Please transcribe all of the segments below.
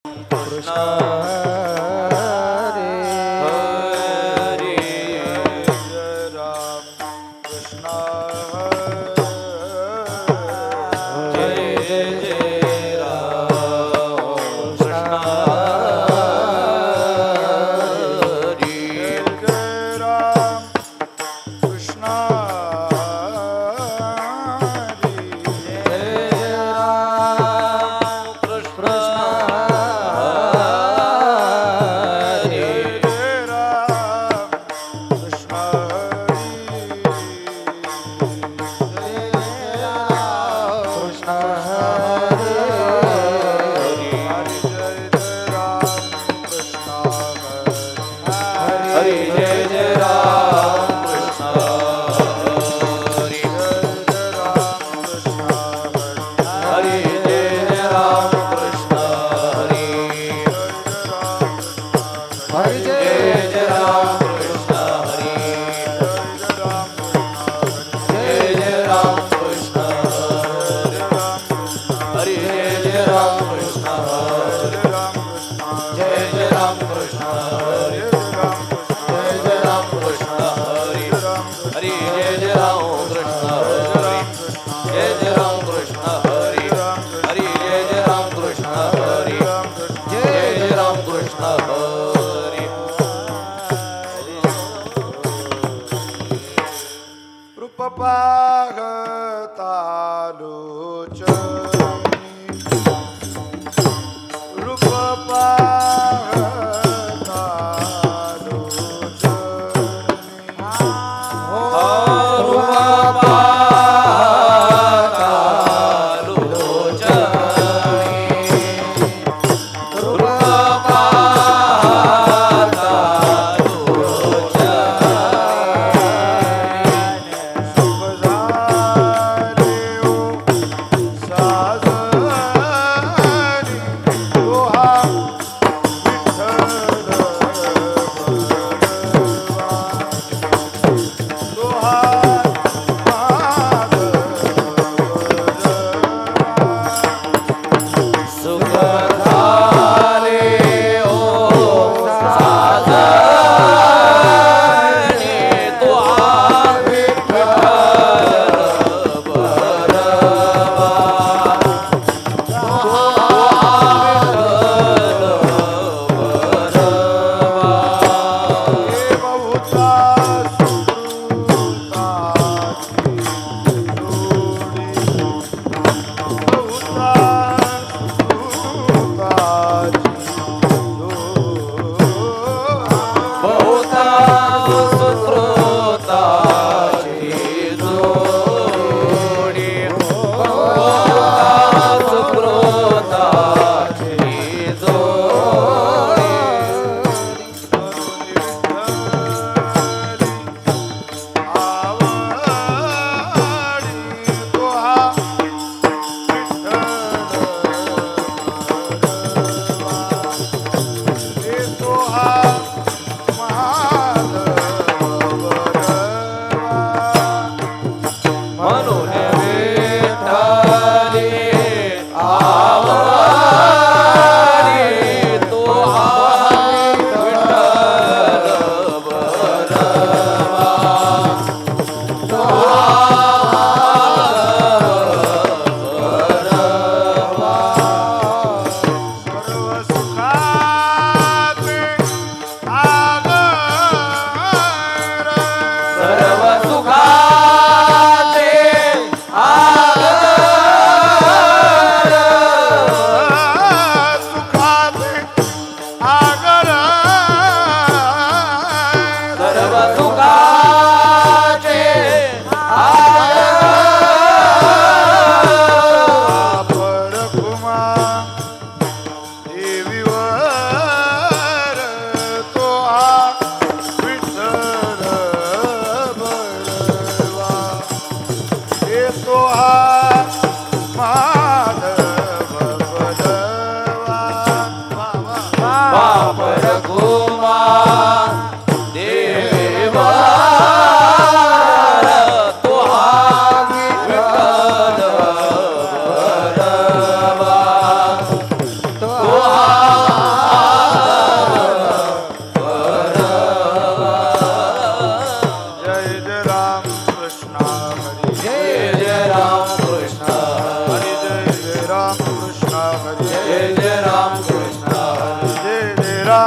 शुभ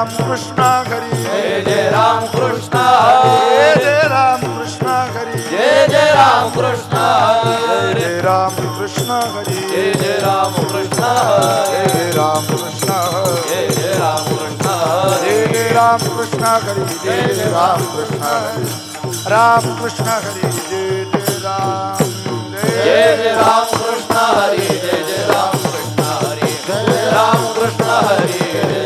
राम कृष्ण हरी जय जय राम कृष्ण जय जय राम कृष्ण हरी जय जय राम कृष्ण जय राम कृष्ण हरी जय जय राम कृष्ण जय राम कृष्ण जय जय राम कृष्ण जय जय राम कृष्ण हरी जय जय राम कृष्ण हरी राम कृष्ण हरी जय जय राम जय जय राम कृष्ण हरि जय जय राम कृष्ण हरि जय राम कृष्ण हरि जय जय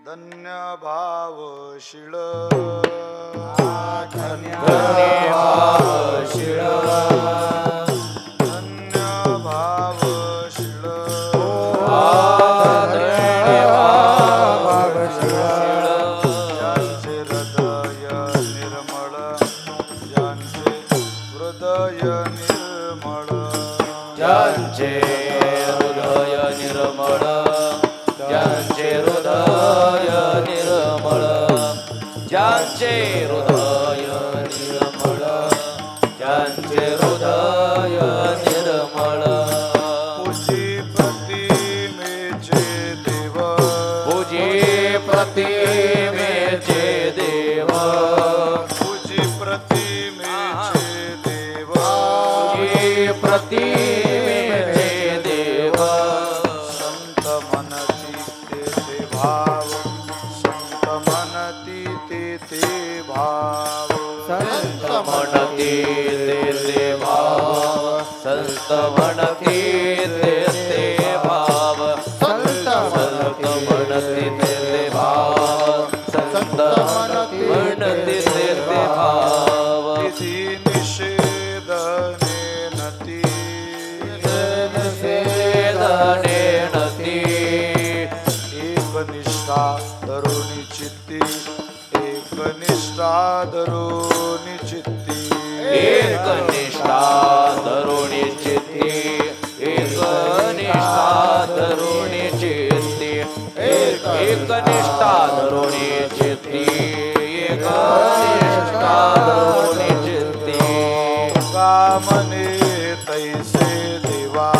धन्य भावशील धन्य भावशील धन्य भावशील ज्यांचे हृदय निर्मळ ज्यांचे हृदय निर्मळ ज्यांचे हृदय निर्मळ ज्यांचे हृदय निर्मळ ज्यांचे हृदय निर्मळ ज्यांचे हृदय निर्मळ पूजी प्रतिमेचे देव पूजी प्रतिमेचे देव पूजी प्रतिमेचे देव पूजी प्रतिमेचे देव संत मनती तेथे भाव संत मनती तेथे भाव संत म्हणती ते भाव संत म्हणती ते भाव संत म्हणती ते भाव संत म्हणती ते भाव तिथी निषेधने नती वेदने नती एकनिष्ठा तरुणी चित्ती एकनिष्ठा तरुणी चित्ती एकनिष्ठा तरुणी चित्ती एकनिष्ठा तरुणी चित्ती एकनिष्ठा तरुणी चित्ती एकनिष्ठा तरुणी चित्ती कामने तैसे देवा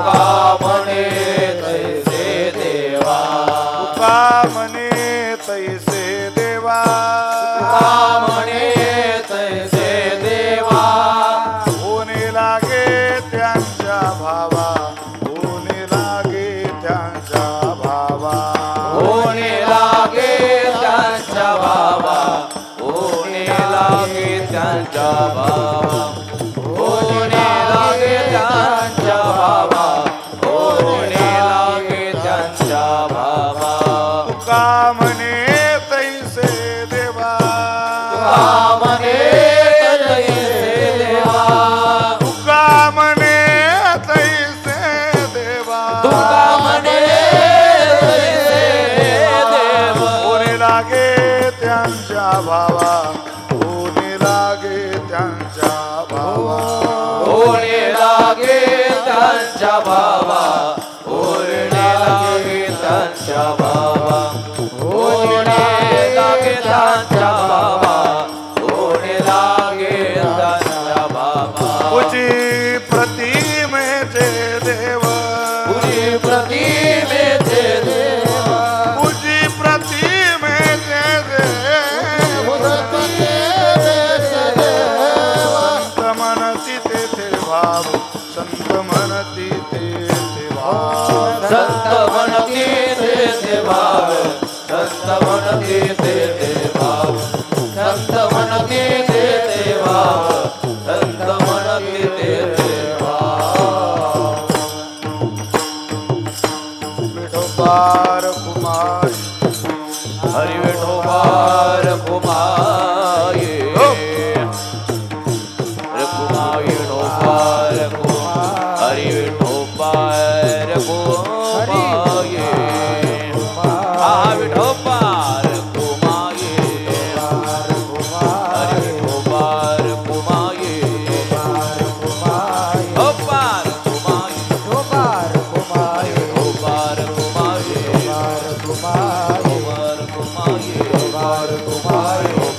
कामने तैसे देवा कामने तैसे देवा कामने तैसे देवा होणे लागे त्यांच्या भावा होणे लागे त्यांच्या भावा होणे लागे त्यांच्या भावा होणे लागे त्यांच्या भावा होणे लागे त्यांच्या भावा होणे लागे त्यांच्या भावा कामने तैसे देवा कामने तैसे देवा कामने तैसे देवा कामने तैसे देवा होणे लागे त्यांच्या भावा होणे लागे त्यांच्या भावा होणे लागे त्यांच्या भावा होणे लागे त्यांच्या भावा होणे लागे त्यांच्या भावा होणे लागे त्यांच्या भावा पूजी प्रतिमेचे देव पूजी प्रतिमेचे देव पूजी प्रतिमेचे देव संत म्हणती तेथे भाव संत म्हणती तेथे भाव संत म्हणती ते भाव संत म्हणती ते भाव संत म्हणती ते भाव संत म्हणती ते भाव विठोबार कुमार हरि विठोबार कुमाये कुमाये विठोबार हरि विठोबार कुमाये विठोबार कुमाये हरि विठोबार कुमाये विठोबार कुमाये विठोबार कुमाये विठोबार कुमाये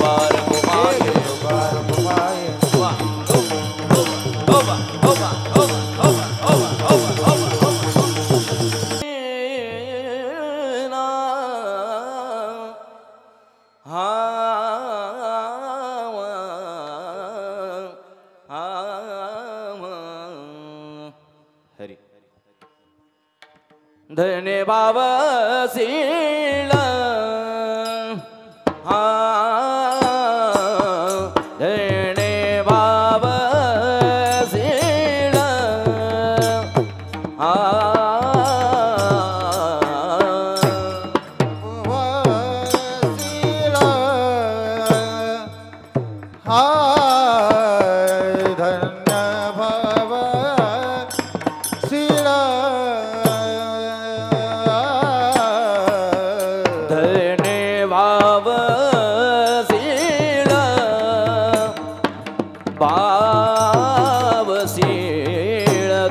हरी धन्य बाबसीळ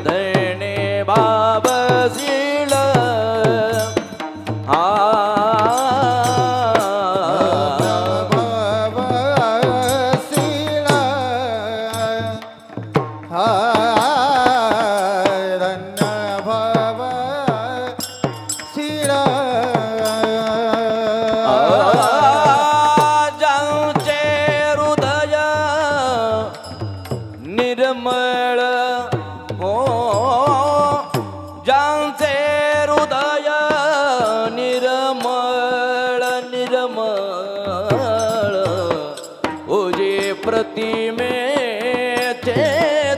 धन्य बाबसीळ निर्मळ हो ज्यांचे हृदय निर्मळ निर्मळ ओजे प्रतिमेचे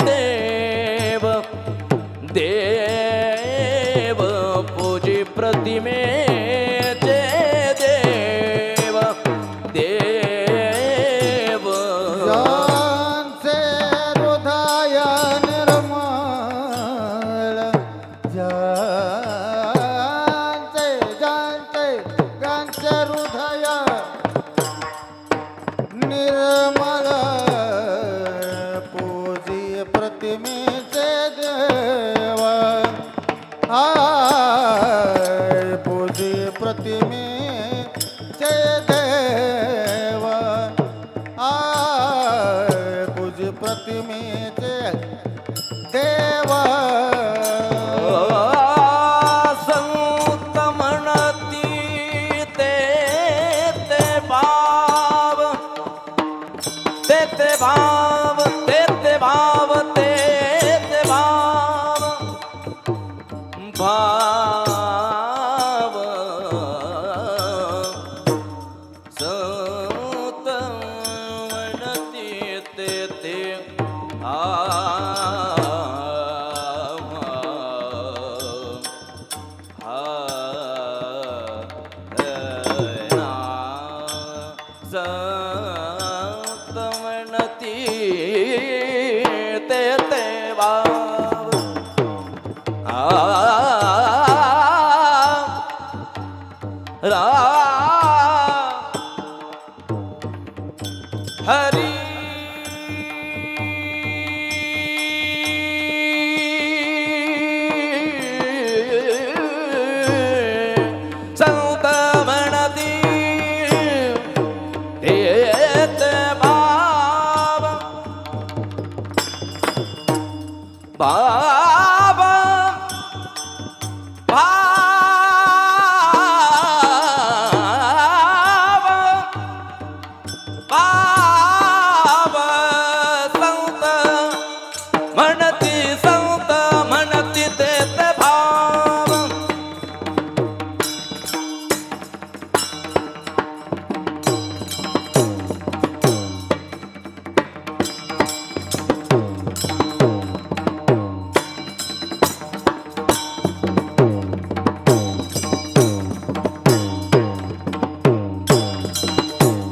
देव देव पूजे प्रतिमेचे देव देव निर्मल पूजी प्रतिमेचे देव पूजी प्रतिमेचे देव पूजी प्रतिमेचे देव संत म्हणती ते भाव ते भाव ते भाव ते भाव भाव संत म्हणती ते संत म्हणती ते भाव हरी संत म्हणती तेत भाव भाव भाव भाव संत म्हणती तेत भाव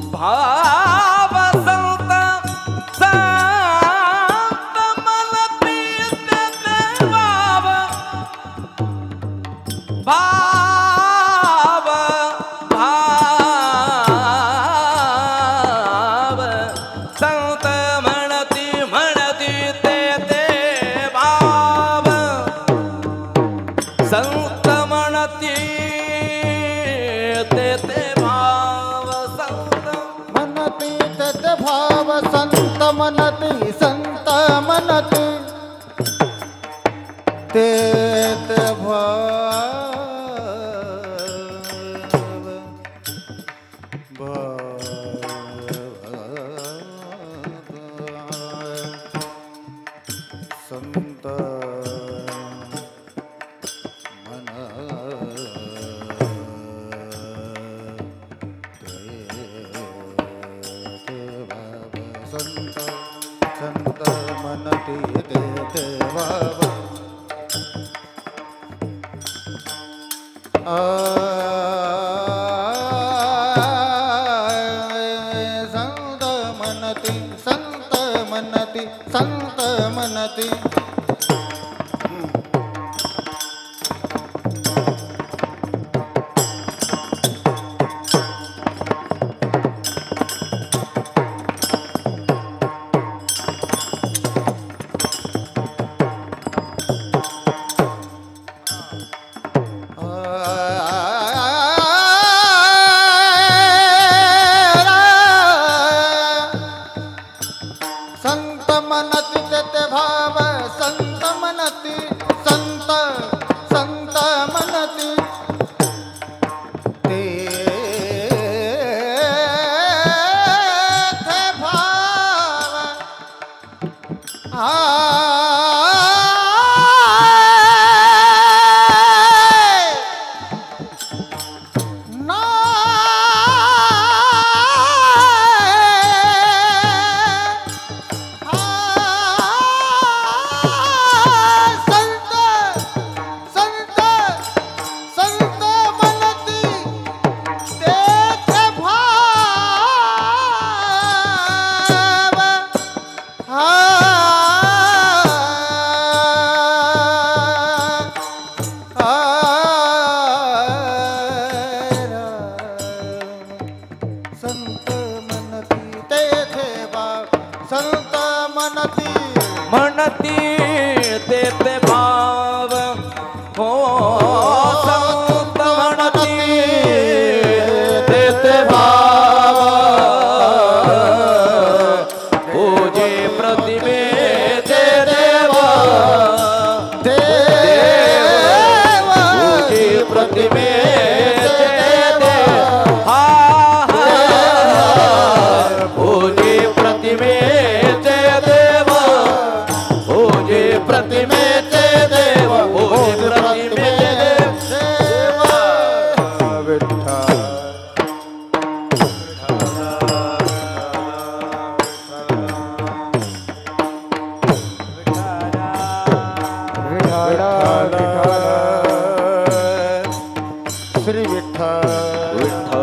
भाव संत संत म्हणती तेत भाव भाव भाव संत म्हणती तेत भाव संत म्हणती तेत भाव संत म्हणती तद भाव संत म्हणती तेत भाव संत संत मनती देते बाबा संत मनती संत मनती संत मनती संत मनती देते भाव संत मनती संत संत मनती देते भाव संत मनती तेथे भाव संत मनती मनती देते भाव हो संत मनती देते भाव पूजे प्रतिमे ते देवा पूजे प्रतिमे श्री विठ्ठल विठ्ठल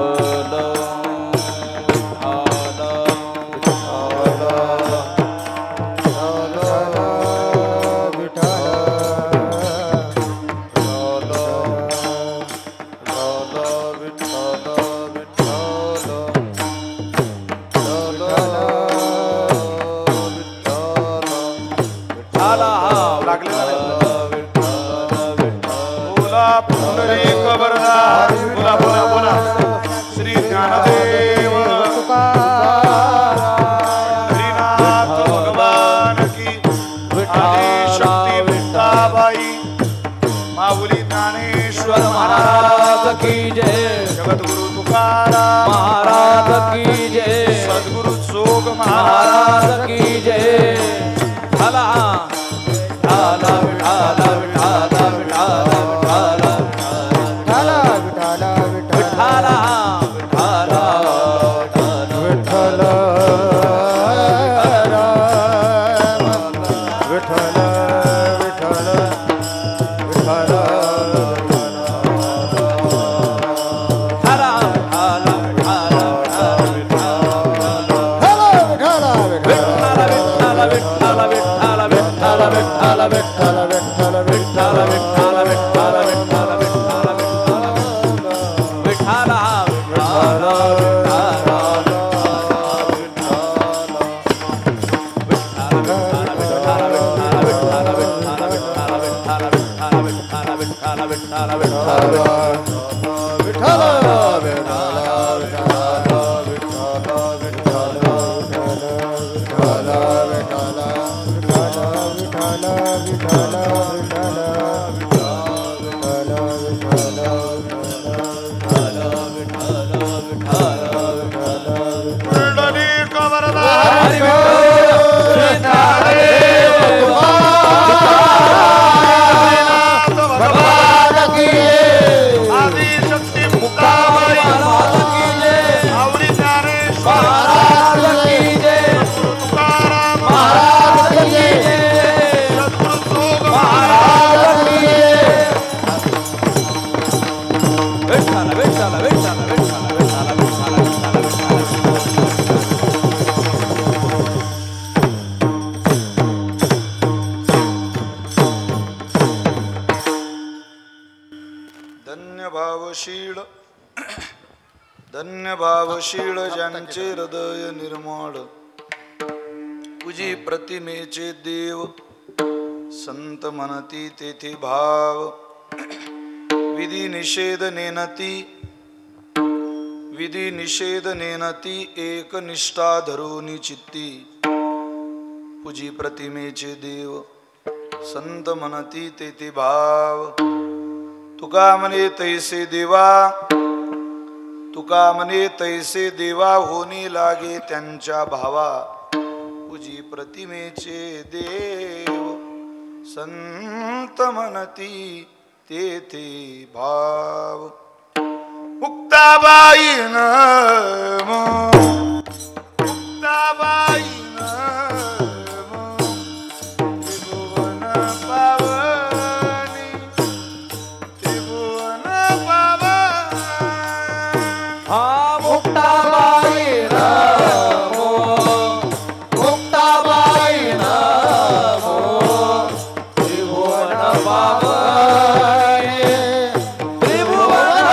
भावशीळ ज्यांचे हृदय निर्मळ पूजी प्रतिमेचे देव संत म्हणती तेथे भाव विधी निषेध नेनती एक निष्ठा धरुनी चित्ती पूजी प्रतिमेचे देव संत म्हणती तेथे भाव तुका म्हणे तैसे देवा होनी लागे त्यांच्या भावा पूजी प्रतिमेचे देव संत म्हणती तेथे भाव मुक्ताबाई नमो मुक्ताबाई नमो त्रिभुवन पावनी त्रिभुवन पावनी हा मुक्ताबाई नमो मुक्ताबाई नमो त्रिभुवन पावनी त्रिभुवन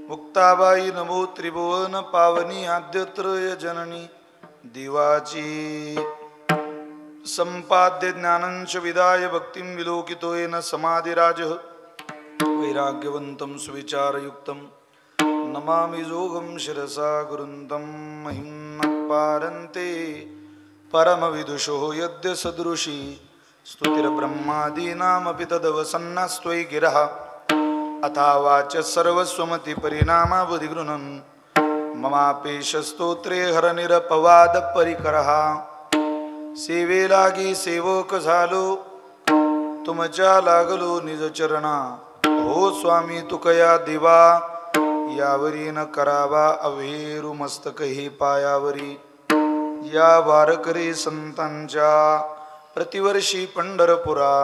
मुक्ताबाई नमो त्रिभुवन पावनी आद्यत्रय जननी दिवाची संपाद्य ज्ञानंच विदाय भक्तिं विलोकितोयेन समाधिराजः वैराग्यवन्तं सुविचारयुक्तं नमामि जोगं शिरसा गुरुन्तं महिम्नपारन्ते परमविदुषो यद्य सदृशी स्तुतिर्ब्रह्मादीनामपि तदवसन्नास्त्वयि गिरः अथा वाच सर्वस्वमति परिणामावधि गृह्णन् ममापेश स्तोत्रे हरनिरपवाद परिकरः सेवे लागी सेवक झालो तुमच्या लागलो निज चरणा हो स्वामी तुकया दिवा यावरी न करावा अवेरू मस्तकही पायावरी या वारकरी संतांच्या प्रतिवर्षी पंढरपुरा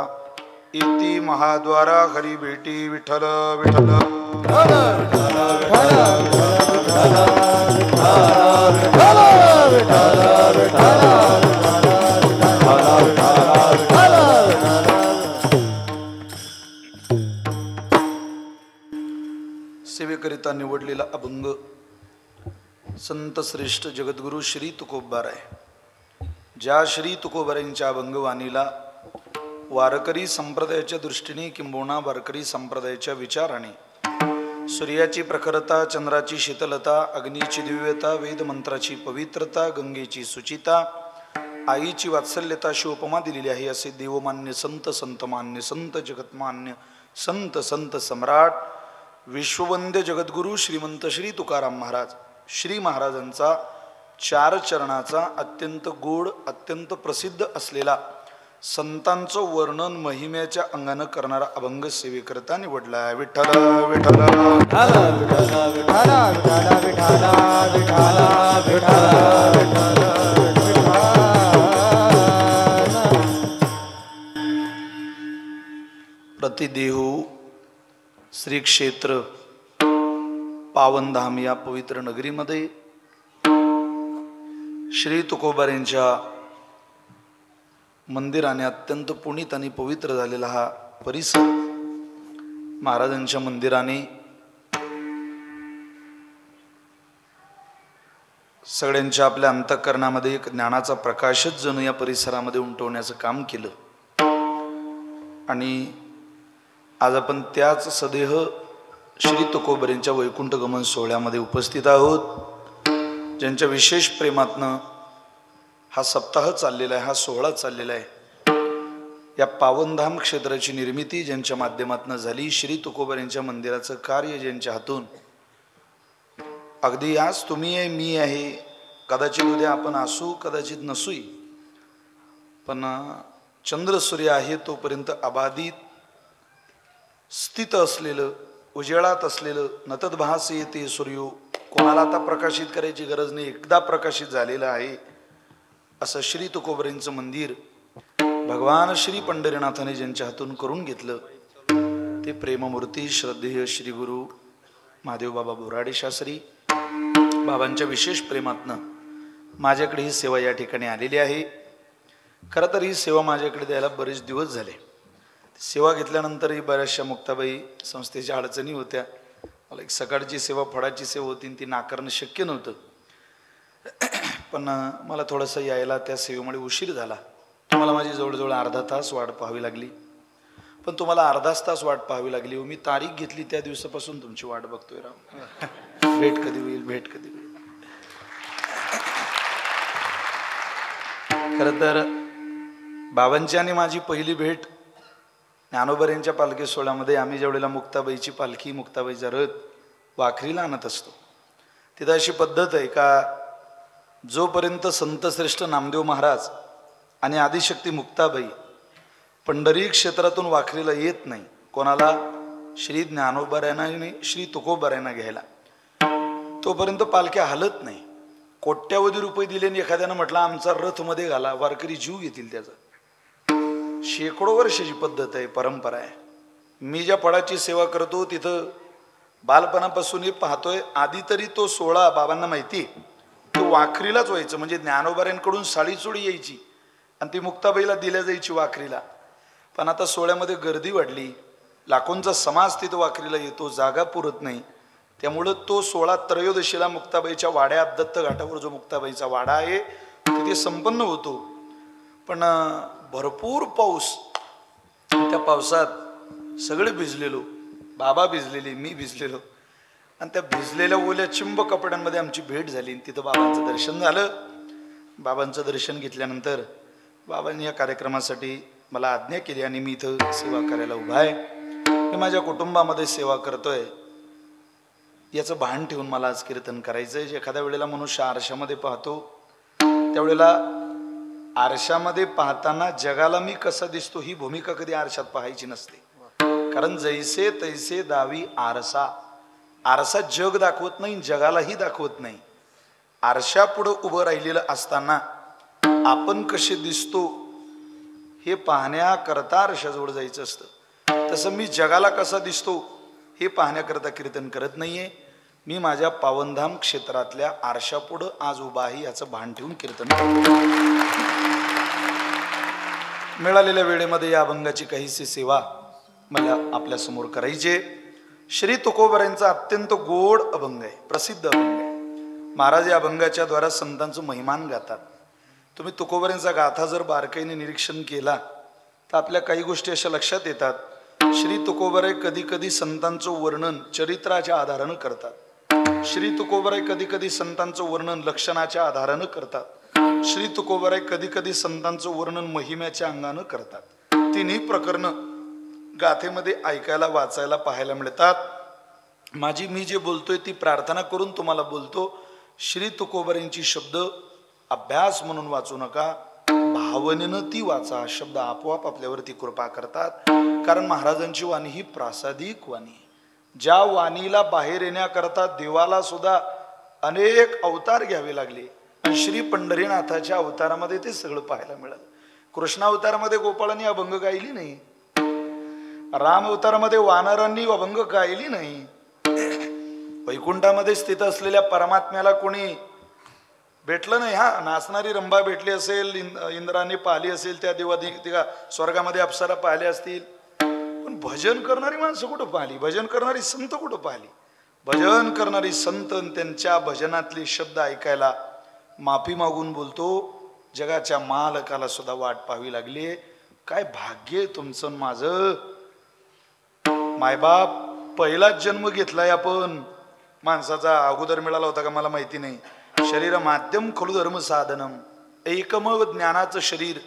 इति महाद्वारा हरी भेटी विठ्ठल विठ्ठल सेवेकरिता निवडलेला अभंग संत श्रेष्ठ जगद्गुरु श्री तुकोबाराय. ज्या श्री तुकोबारांच्या अभंगवाणीला वारकरी संप्रदायाच्या दृष्टीने किंबहुना वारकरी संप्रदायाच्या विचाराने सूर्याची प्रखरता, चंद्राची शीतलता, अग्नीची दिव्यता, वेद मंत्राची पवित्रता, गंगेची सुचिता, आईची वात्सल्यता अशी उपमा दिलेली आहे. असे देवमान्य संत, संतमान्य संत, जगतमान्य संत संत सम्राट विश्ववंद्य जगद्गुरु श्रीमंत श्री तुकाराम महाराज श्री महाराजांचा 4 चरणाचा अत्यंत गोड अत्यंत प्रसिद्ध असलेला संतांचं वर्णन महिम्याच्या अंगानं करणारा अभंग सेवेकरता निवडला. विठ्ठल विठ्ठल प्रतिदेहू श्री क्षेत्र पावनधाम या पवित्र नगरीमध्ये श्री तुकोबारांच्या मंदिराने अत्यंत पुनीत आणि पवित्र झालेला हा परिसर महाराजांच्या मंदिराने सगळ्यांच्या आपल्या अंतःकरणामध्ये एक ज्ञानाचा प्रकाशच जणू या परिसरामध्ये उमटवण्याचं काम केलं. आणि आज आपण त्याच सदेह श्री तुकोबारांच्या वैकुंठ गमन सोहळ्यामध्ये उपस्थित आहोत. ज्यांच्या विशेष प्रेमातनं हा सप्ताह चाललेला आहे, हा सोहळा चाललेला आहे. या पावनधाम क्षेत्राची निर्मिती ज्यांच्या माध्यमातून झाली, श्री तुकोबारांच्या मंदिराचं कार्य ज्यांच्या हातून, अगदी आज तुम्ही आहे मी आहे, कदाचित उद्या आपण असू कदाचित नसूही, पण चंद्र सूर्य आहे तोपर्यंत अबाधित स्थित असलेलं उजेडात असलेलं नतद्भास येते सूर्यो, कोणाला आता प्रकाशित करायची गरज नाही, एकदा प्रकाशित झालेलं आहे असं श्री तुकोबारांचं मंदिर भगवान श्री पंढरीनाथाने ज्यांच्या हातून करून घेतलं ते प्रेममूर्ती श्रद्धेय श्री गुरु महादेव बाबा बोराडे शास्त्री बाबांच्या विशेष प्रेमातनं माझ्याकडे ही सेवा या ठिकाणी आलेली आहे. खरं तर ही सेवा माझ्याकडे द्यायला बरेच दिवस झाले. सेवा घेतल्यानंतरही बऱ्याचशा मुक्ताबाई संस्थेच्या अडचणी होत्या. मला एक सकाळची सेवा फळाची सेवा होती ती नाकारणं शक्य नव्हतं. पण मला थोडंसं यायला त्या सेवेमुळे उशीर झाला. तुम्हाला माझी जवळजवळ अर्धा तास वाट पाहावी लागली. पण तुम्हाला अर्धाच तास वाट पाहावी लागली. मी तारीख घेतली त्या दिवसापासून तुमची वाट बघतोय राव. भेट कधी होईल भेट कधी होईल. खरं तर बाबांची आणि माझी पहिली भेट ज्ञानोबारांच्या पालखी सोहळ्यामध्ये आम्ही ज्यावेळेला मुक्ताबाईची पालखी मुक्ताबाईचा रथ वाखरीला आणत असतो तिथं अशी पद्धत आहे का जोपर्यंत संतश्रेष्ठ नामदेव महाराज आणि आदिशक्ती मुक्ताबाई पंढरी क्षेत्रातून वाखरीला येत नाही, कोणाला श्री ज्ञानोबारायांना आणि श्री तुकोबारायांना घ्यायला, तोपर्यंत पालख्या हलत नाही. कोट्यावधी रुपये दिले आणि एखाद्यानं म्हटलं आमचा रथ मध्ये घाला, वारकरी जीव घेतील त्याचा. शेकडो वर्षाची पद्धत आहे, परंपरा आहे. मी ज्या फळाची सेवा करतो तिथं बालपणापासून हे पाहतोय. आधी तरी तो सोहळा बाबांना माहिती तो वाखरीलाच व्हायचं, म्हणजे ज्ञानोबारांकडून साडीचोळी यायची आणि ती मुक्ताबाईला दिल्या जायची वाखरीला. पण आता सोहळ्यामध्ये गर्दी वाढली, लाखोंचा समाज तिथं वाखरीला येतो, जागा पुरत नाही. त्यामुळं तो सोहळा त्रयोदशीला मुक्ताबाईच्या वाड्यात दत्त घाटावर जो मुक्ताबाईचा वाडा आहे तिथे संपन्न होतो. पण भरपूर पाऊस, त्या पावसात सगळे भिजलेलो, बाबा भिजलेले, मी भिजलेलो, आणि त्या भिजलेल्या ओल्या चिंब कपड्यांमध्ये आमची भेट झाली. तिथं बाबांचं दर्शन झालं. बाबांचं दर्शन घेतल्यानंतर बाबांनी या कार्यक्रमासाठी मला आज्ञा केली आणि मी इथं सेवा करायला उभा आहे. मी माझ्या कुटुंबामध्ये सेवा करतोय याचं भान ठेवून मला आज कीर्तन करायचंय. एखाद्या वेळेला मनुष्य आरशामध्ये पाहतो त्यावेळेला आरशामध्ये पाहताना जगाला मी कसा दिसतो ही भूमिका कधी आरशात पाहायची नसते. कारण जैसे तैसे दावी आरसा. आरसा जग दाखवत नाही, जगालाही दाखवत नाही. आरशा पुढं उभं राहिलेलं असताना आपण कसे दिसतो हे पाहण्याकरता आरशाजवळ जायचं असतं. तसं मी जगाला कसा दिसतो हे पाहण्याकरता कीर्तन करत नाहीये. मी माझ्या पावनधाम क्षेत्रातल्या आरशापुढं आज उभा आहे याचं भान ठेवून कीर्तन करतो. मिळालेल्या वेळेमध्ये या अभंगाची काहीशी सेवा मला आपल्या समोर करायची. श्री तुकोबारांचा अत्यंत गोड अभंग आहे, प्रसिद्ध अभंग आहे. महाराज या अभंगाच्या द्वारा संतांचं महिमान गातात. तुम्ही तुकोबारांचा गाथा जर बारकाईने निरीक्षण केला तर आपल्या काही गोष्टी अशा लक्षात येतात. श्री तुकोबाराय कधी कधी संतांचं वर्णन चरित्राच्या आधारानं करतात. श्री तुकोबाराय कधी कधी संतांचं वर्णन लक्षणाच्या आधारानं करतात. श्री तुकोबाराय कधी कधी संतांचं वर्णन महिम्याच्या अंगानं करतात. तिन्ही प्रकरण गाथेमध्ये ऐकायला वाचायला पाहायला मिळतात. मी जे बोलतोय ती प्रार्थना करून तुम्हाला बोलतो. श्री तुकोबरांची शब्द अभ्यास म्हणून वाचू नका, भावनेनं ती वाचा. शब्द आपोआप आपल्यावरती कृपा करतात. कारण महाराजांची वाणी ही प्रासादिक वाणी. ज्या वाणीला बाहेर येण्याकरता देवाला सुद्धा अनेक अवतार घ्यावे लागले आणि श्री पंढरीनाथाच्या अवतारामध्ये ते सगळं पाहायला मिळालं. कृष्ण अवतारामध्ये गोपाळांनी अभंग गायली नाही, राम अवतारामध्ये वानरांनी अभंग गायली नाही, वैकुंठामध्ये स्थित असलेल्या परमात्म्याला कोणी भेटलं नाही. हा, नाचणारी रंभा भेटली असेल, इंद्राने पाहिली असेल, त्या देवा स्वर्गामध्ये अप्सरा पाहिल्या असतील, पण भजन करणारी माणसं कुठं पाहिली? भजन करणारी संत कुठं पाहिली? भजन करणारी संत त्यांच्या भजनातले शब्द ऐकायला माफी मागून बोलतो, जगाच्या मालकाला सुद्धा वाट पाहावी लागली. काय भाग्य तुमचं माझं. मायबाप पहिलाच जन्म घेतलाय आपण. माणसाचा अगोदर मिळाला होता का मला माहिती नाही. शरीर माध्यम खलु धर्म साधनम, एकमेव ज्ञानाचं शरीर.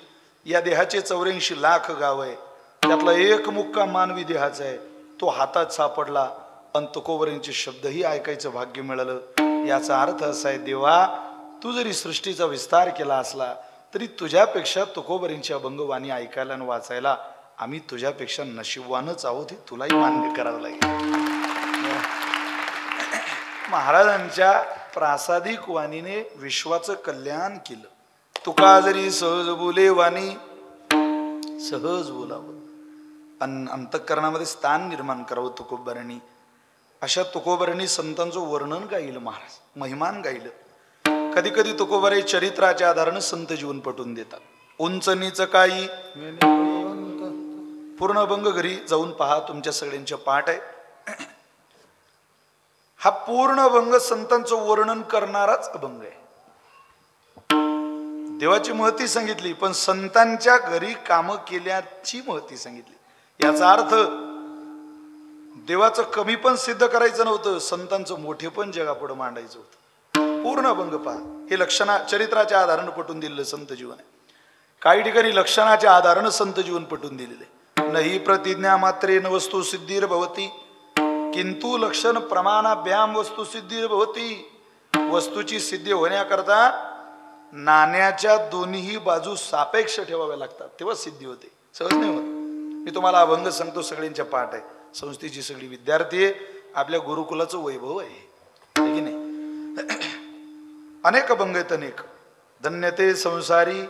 या देहाचे 84 लाख गाव आहे, त्यातला एक मुक्का मानवी देहाचा आहे. तो हातात सापडला आणि तुकोबरांचे शब्दही ऐकायचं भाग्य मिळालं. याचा अर्थ असा आहे, देवा तू जरी सृष्टीचा विस्तार केला असला तरी तुझ्यापेक्षा तुकोबरांची अभंगवाणी ऐकायला आणि वाचायला आम्ही तुझ्यापेक्षा नशीबवानच आहोत, हे तुलाही मान्य करावं लागेल. महाराजांच्या प्रासादिक वाणीने विश्वाचं कल्याण केलं. तुका जरी सहज बोले वाणी, सहज बोलावं, अंतःकरणामध्ये स्थान निर्माण करावं तुकोबरांनी. अशा तुकोबरांनी संतांचं वर्णन गायलं, महाराज महिमान गायलं. कधी कधी तुकोबरे चरित्राच्या आधारानं संत जीवन पटवून देतात. उंच नीच काही पूर्ण अभंग घरी जाऊन पहा, तुमच्या सगळ्यांच्या पाठ आहे. हा पूर्ण अभंग संतांचं वर्णन करणाराच अभंग आहे. देवाची महती सांगितली, पण संतांच्या घरी कामं केल्याची महती सांगितली. याचा अर्थ देवाचं कमी पण सिद्ध करायचं नव्हतं, संतांचं मोठे पण जगापुढे मांडायचं होतं. पूर्ण अभंग पहा. हे चरित्राच्या आधारानं पटून दिलेलं संत जीवन आहे. काही ठिकाणी लक्षणाच्या आधारानं संत जीवन पटून दिलेलं आहे. नाही प्रतिज्ञा मात्रेन वस्तू सिद्धीर भवती, किंतु लक्षण प्रमाणाभ्याम वस्तू सिद्धीर भवती. वस्तूची सिद्धी होण्याकरता नाण्याच्या दोन्ही बाजू सापेक्ष ठेवाव्या लागतात, तेव्हा सिद्धी होते, सहज नाही होत. मी तुम्हाला अभंग सांगतो, सगळ्यांच्या पाठ आहे. संस्थेची सगळी विद्यार्थी आहे, आपल्या गुरुकुलाचं वैभव आहे की नाही. अनेक अभंग आहेत, अनेक. धन्यते संसारी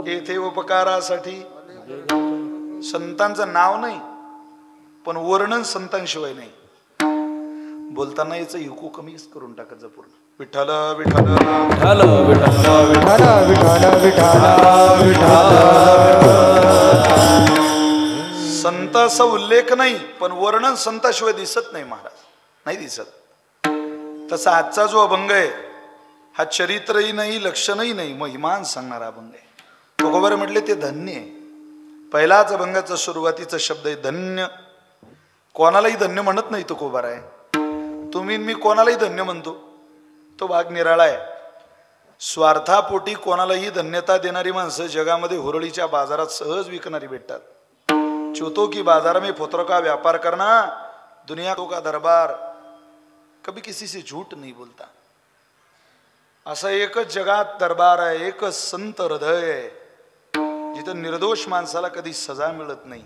येथे उपकारासाठी. संतांचं नाव नाही, पण वर्णन संतांशिवाय नाही. बोलताना याचं इको कमीच करून टाकायचं पूर्ण. विठ्ठल विठ्ठल विठ्ठल विठ्ठल विठ्ठल विठ्ठल विठ्ठल. संतांचा उल्लेख नाही, पण वर्णन संताशिवाय दिसत नाही महाराज, नाही दिसत. तसा आजचा जो अभंग आहे हा चरित्रही नाही, लक्षणही नाही, महिमान सांगणारा अभंग आहे. तुकोबार म्हटले ते धन्य आहे. पहिलाच अभंगाचा सुरुवातीचा शब्द आहे धन्य. कोणालाही धन्य म्हणत नाही तुकोबार आहे. तुम्ही मी कोणालाही धन्य म्हणतो, तो भाग निराळा आहे. स्वार्थापोटी कोणालाही धन्यता देणारी माणसं जगामध्ये हुरळीच्या बाजारात सहज विकणारी भेटतात. चोतो की बाजार में फोतरों का व्यापार करना, दुनिया का दरबार, कभी किसी से झूठ नहीं बोलता. असा एकच जगात दरबार आहे, एकच संत हृदय आहे, जिथं निर्दोष माणसाला कधी सजा मिळत नाही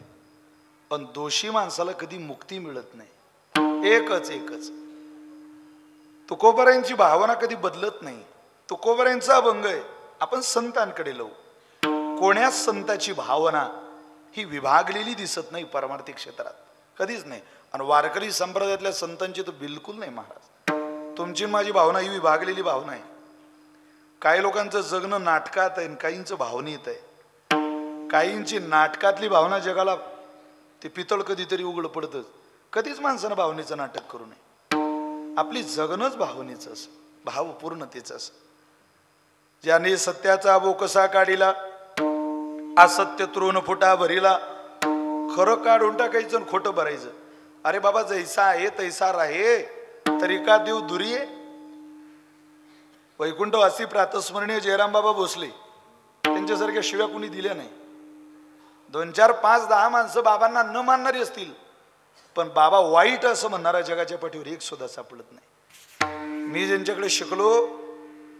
पण दोषी माणसाला कधी मुक्ती मिळत नाही. एकच एकच. तुकोबारांची भावना कधी बदलत नाही. तुकोबारांचा अभंग आहे. आपण संतांकडे लावू. कोण्याच संताची भावना ही विभागलेली दिसत नाही परमार्थिक क्षेत्रात, कधीच नाही. आणि वारकरी संप्रदायातल्या संतांची तर बिलकुल नाही महाराज. तुमची माझी भावना ही विभागलेली भावना आहे. काही लोकांचं जगणं नाटकात आहे, काहींचं भावनेत आहे. काहींची नाटकातली भावना जगाला ते पितळ कधीतरी उघड पडतं. कधीच माणसानं भावनेचं नाटक करू नये. आपली जगणंच भावनेचं असं, भावपूर्णतेचं असं. ज्याने सत्याचा बोकसा काढिला, असत्य तृण फुटा भरिला. खरं काढून टाकायचं, खोटं भरायचं. अरे बाबा, जैसा आहे तैसा राहे, तरी का देव दुरी आहे. वैकुंठवासी प्रातस्मरणीय जयराम बाबा भोसले त्यांच्यासारख्या शिव्या कुणी दिल्या नाही. 2 4 5 10 माणसं बाबांना न मानणारी असतील, पण बाबा वाईट असं म्हणणारा जगाच्या पाठीवर एक सुद्धा सापडत नाही. मी ज्यांच्याकडे शिकलो,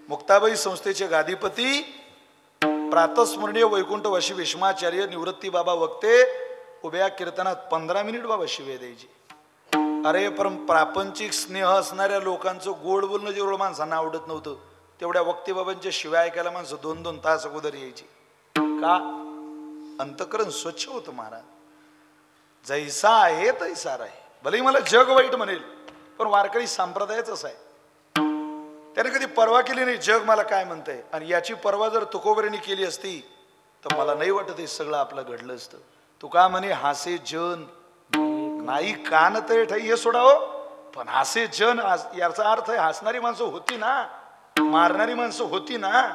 मुक्ताबाई संस्थेचे गादीपती प्रातस्मरणीय वैकुंठवासी भीष्माचार्य निवृत्ती बाबा वक्ते उभ्या कीर्तनात 15 मिनिट बाबा शिवे द्यायचे. अरे पण प्रापंचिक स्नेह असणाऱ्या लोकांचं गोड बोलणं जेवढं माणसांना आवडत नव्हतं, तेवढ्या वक्ते बाबांच्या शिव्या ऐकायला माणसं 2-2 तास अगोदर यायची. का? अंतकरण स्वच्छ होतं महाराज. जैसा आहे तैसा आहे. भले मला जग वाईट म्हणेल, पण वारकरी संप्रदायच असा आहे. त्याने कधी पर्वा केली नाही जग मला काय म्हणतंय. आणि याची पर्वा जर तुकोबरेने केली असती तर मला नाही वाटत हे सगळं आपलं घडलं असतं. तुका म्हणे हासे जन नाही कान ते ठाई हे सोडावं, पण हासे जन याचा अर्थ आहे हसणारी माणसं होती ना, मारणारी माणसं होती ना,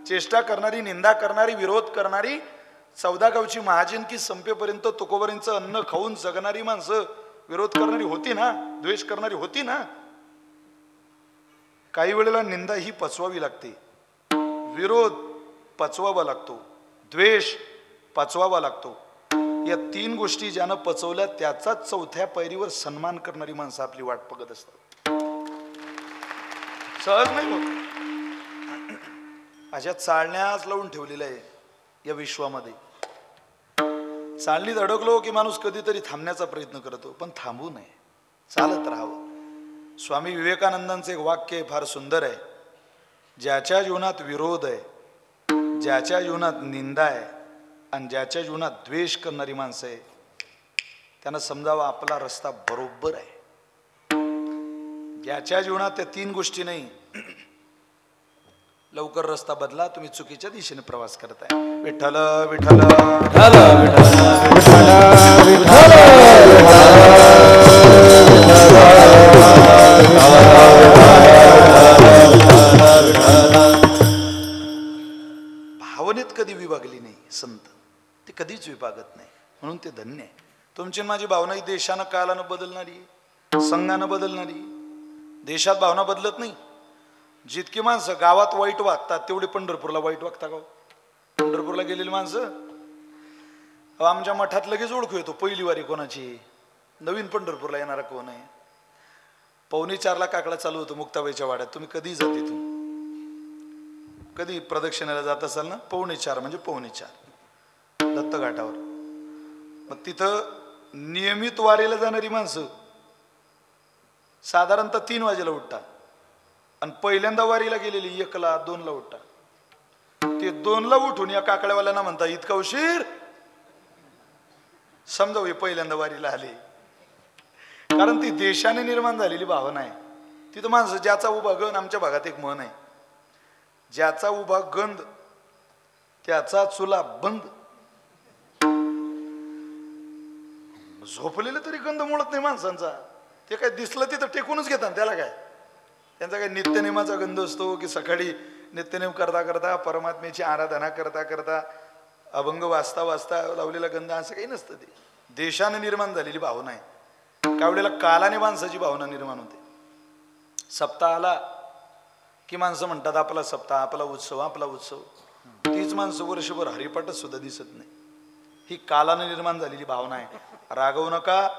चेष्टा करणारी, निंदा करणारी, विरोध करणारी, 14 गावची महाजनकी संपेपर्यंत तुकोबरेंचं अन्न खाऊन जगणारी माणसं विरोध करणारी होती ना, द्वेष करणारी होती ना. काही वेळेला निंदा ही पचवावी लागते, विरोध पचवावा लागतो, द्वेष पचवावा लागतो. या 3 गोष्टी ज्यानं पचवल्या त्याचाच 4थ्या पायरीवर सन्मान करणारी माणसं आपली वाट बघत असतात. सहज नाही होत. अशा चालण्यास लावून ठेवलेलं आहे या विश्वामध्ये. चालणीत अडकलो की माणूस कधीतरी थांबण्याचा प्रयत्न करतो, पण थांबू नये, चालत राहावं. स्वामी विवेकानंदांचं एक वाक्य फार सुंदर आहे. ज्याच्या जीवनात विरोध आहे, ज्याच्या जीवनात निंदा आहे आणि ज्याच्या जीवनात द्वेष करणारी माणसं आहे, त्यांना समजावा आपला रस्ता बरोबर आहे. ज्याच्या जीवनात त्या 3 गोष्टी नाही, लवकर रस्ता बदला, तुम्ही चुकीच्या दिशेने प्रवास करताय. विठ्ठल विठ्ठल विठ्ठल भावनेत कधी विभागली नाही संत, ते कधीच विभागत नाही, म्हणून ते धन्य आहे. तुमची माझी भावना ही देशानं कालानं बदलणारी, संघानं बदलणारी. देशात भावना बदलत नाही. जितकी माणसं गावात वाईट वागतात तेवढी पंढरपूरला वाईट वागता का? पंढरपूरला गेलेली माणसं आमच्या मठात लगेच ओळखू येतो पहिली वारी कोणाची, नवीन पंढरपूरला येणारा कोण आहे. 3:45 काकडा चालू होतो मुक्ताबाईच्या वाड्यात. तुम्ही कधी जाते, तुम्ही कधी प्रदक्षिणेला जात असाल ना, 3:45 म्हणजे 3:45 दत्त घाटावर. मग तिथं नियमित वारीला जाणारी माणसं साधारणतः 3 वाजेला उठतात आणि पहिल्यांदा वारीला गेलेली 1 ला 2 ला उठतात. ते 2 ला उठून या काकड्यावाल्यांना म्हणता इतका उशीर, समजावं हे पहिल्यांदा वारीला आले. कारण ती देशाने निर्माण झालेली भावना आहे. तिथं माणसं ज्याचा उभा गण, आमच्या भागात एक म्हण आहे, ज्याचा उभा गंध त्याचा चुला बंद. झोपलेलं तरी गंध मुळत नाही माणसांचा. ते काय दिसलं तिथं टेकूनच घेतात, त्याला काय, त्यांचा काय नित्यनेमाचा गंध असतो की सकाळी नित्यनेम करता करता परमात्म्याची आराधना करता करता अभंग वाचता वाचता लावलेला गंध, असं काही नसतं. ते देशाने निर्माण झालेली भावना आहे. काही वेळेला कालाने माणसाची भावना निर्माण होते. सप्ताह आला की माणसं म्हणतात आपला सप्ताह, आपला उत्सव, आपला उत्सव. तीच माणसं वर्षभर हरिपाठच सुद्धा दिसत नाही. ही कालाने निर्माण झालेली भावना आहे. रागवू नका,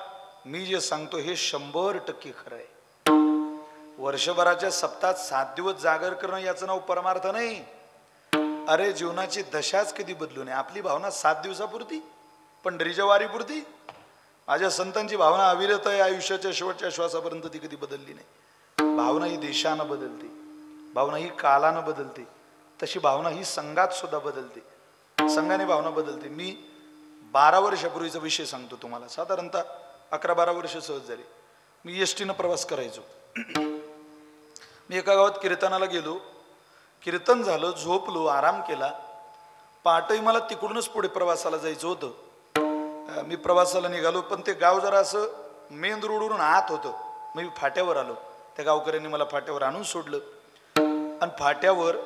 मी जे सांगतो हे 100% खरं आहे. वर्षभराच्या सप्ताहात 7 दिवस जागर करणं याचं नाव परमार्थ नाही. अरे जीवनाची दशाच कधी बदलू नये. आपली भावना 7 दिवसापुरती, पंढरीच्या वारीपुरती. माझ्या संतांची भावना अविरत आहे, आयुष्याच्या शेवटच्या श्वासापर्यंत ती कधी बदलली नाही. भावना ही देशानं बदलते, भावना ही कालानं बदलते, तशी भावना ही संघात सुद्धा बदलते, संघाने भावना बदलते. मी 12 वर्षापूर्वीचा विषय सांगतो तुम्हाला. साधारणतः 11-12 वर्ष सहज झाली. मी एसटीनं प्रवास करायचो. मी एका गावात कीर्तनाला गेलो, कीर्तन झालं, झोपलो, आराम केला. पहाटे मला तिकडूनच पुढे प्रवासाला जायचं होतं. मी प्रवासाला निघालो, पण ते गाव जरा असं मेन रोडवरून आत होतं. मी फाट्यावर आलो. त्या गावकऱ्यांनी मला फाट्यावर आणून सोडलं आणि फाट्यावर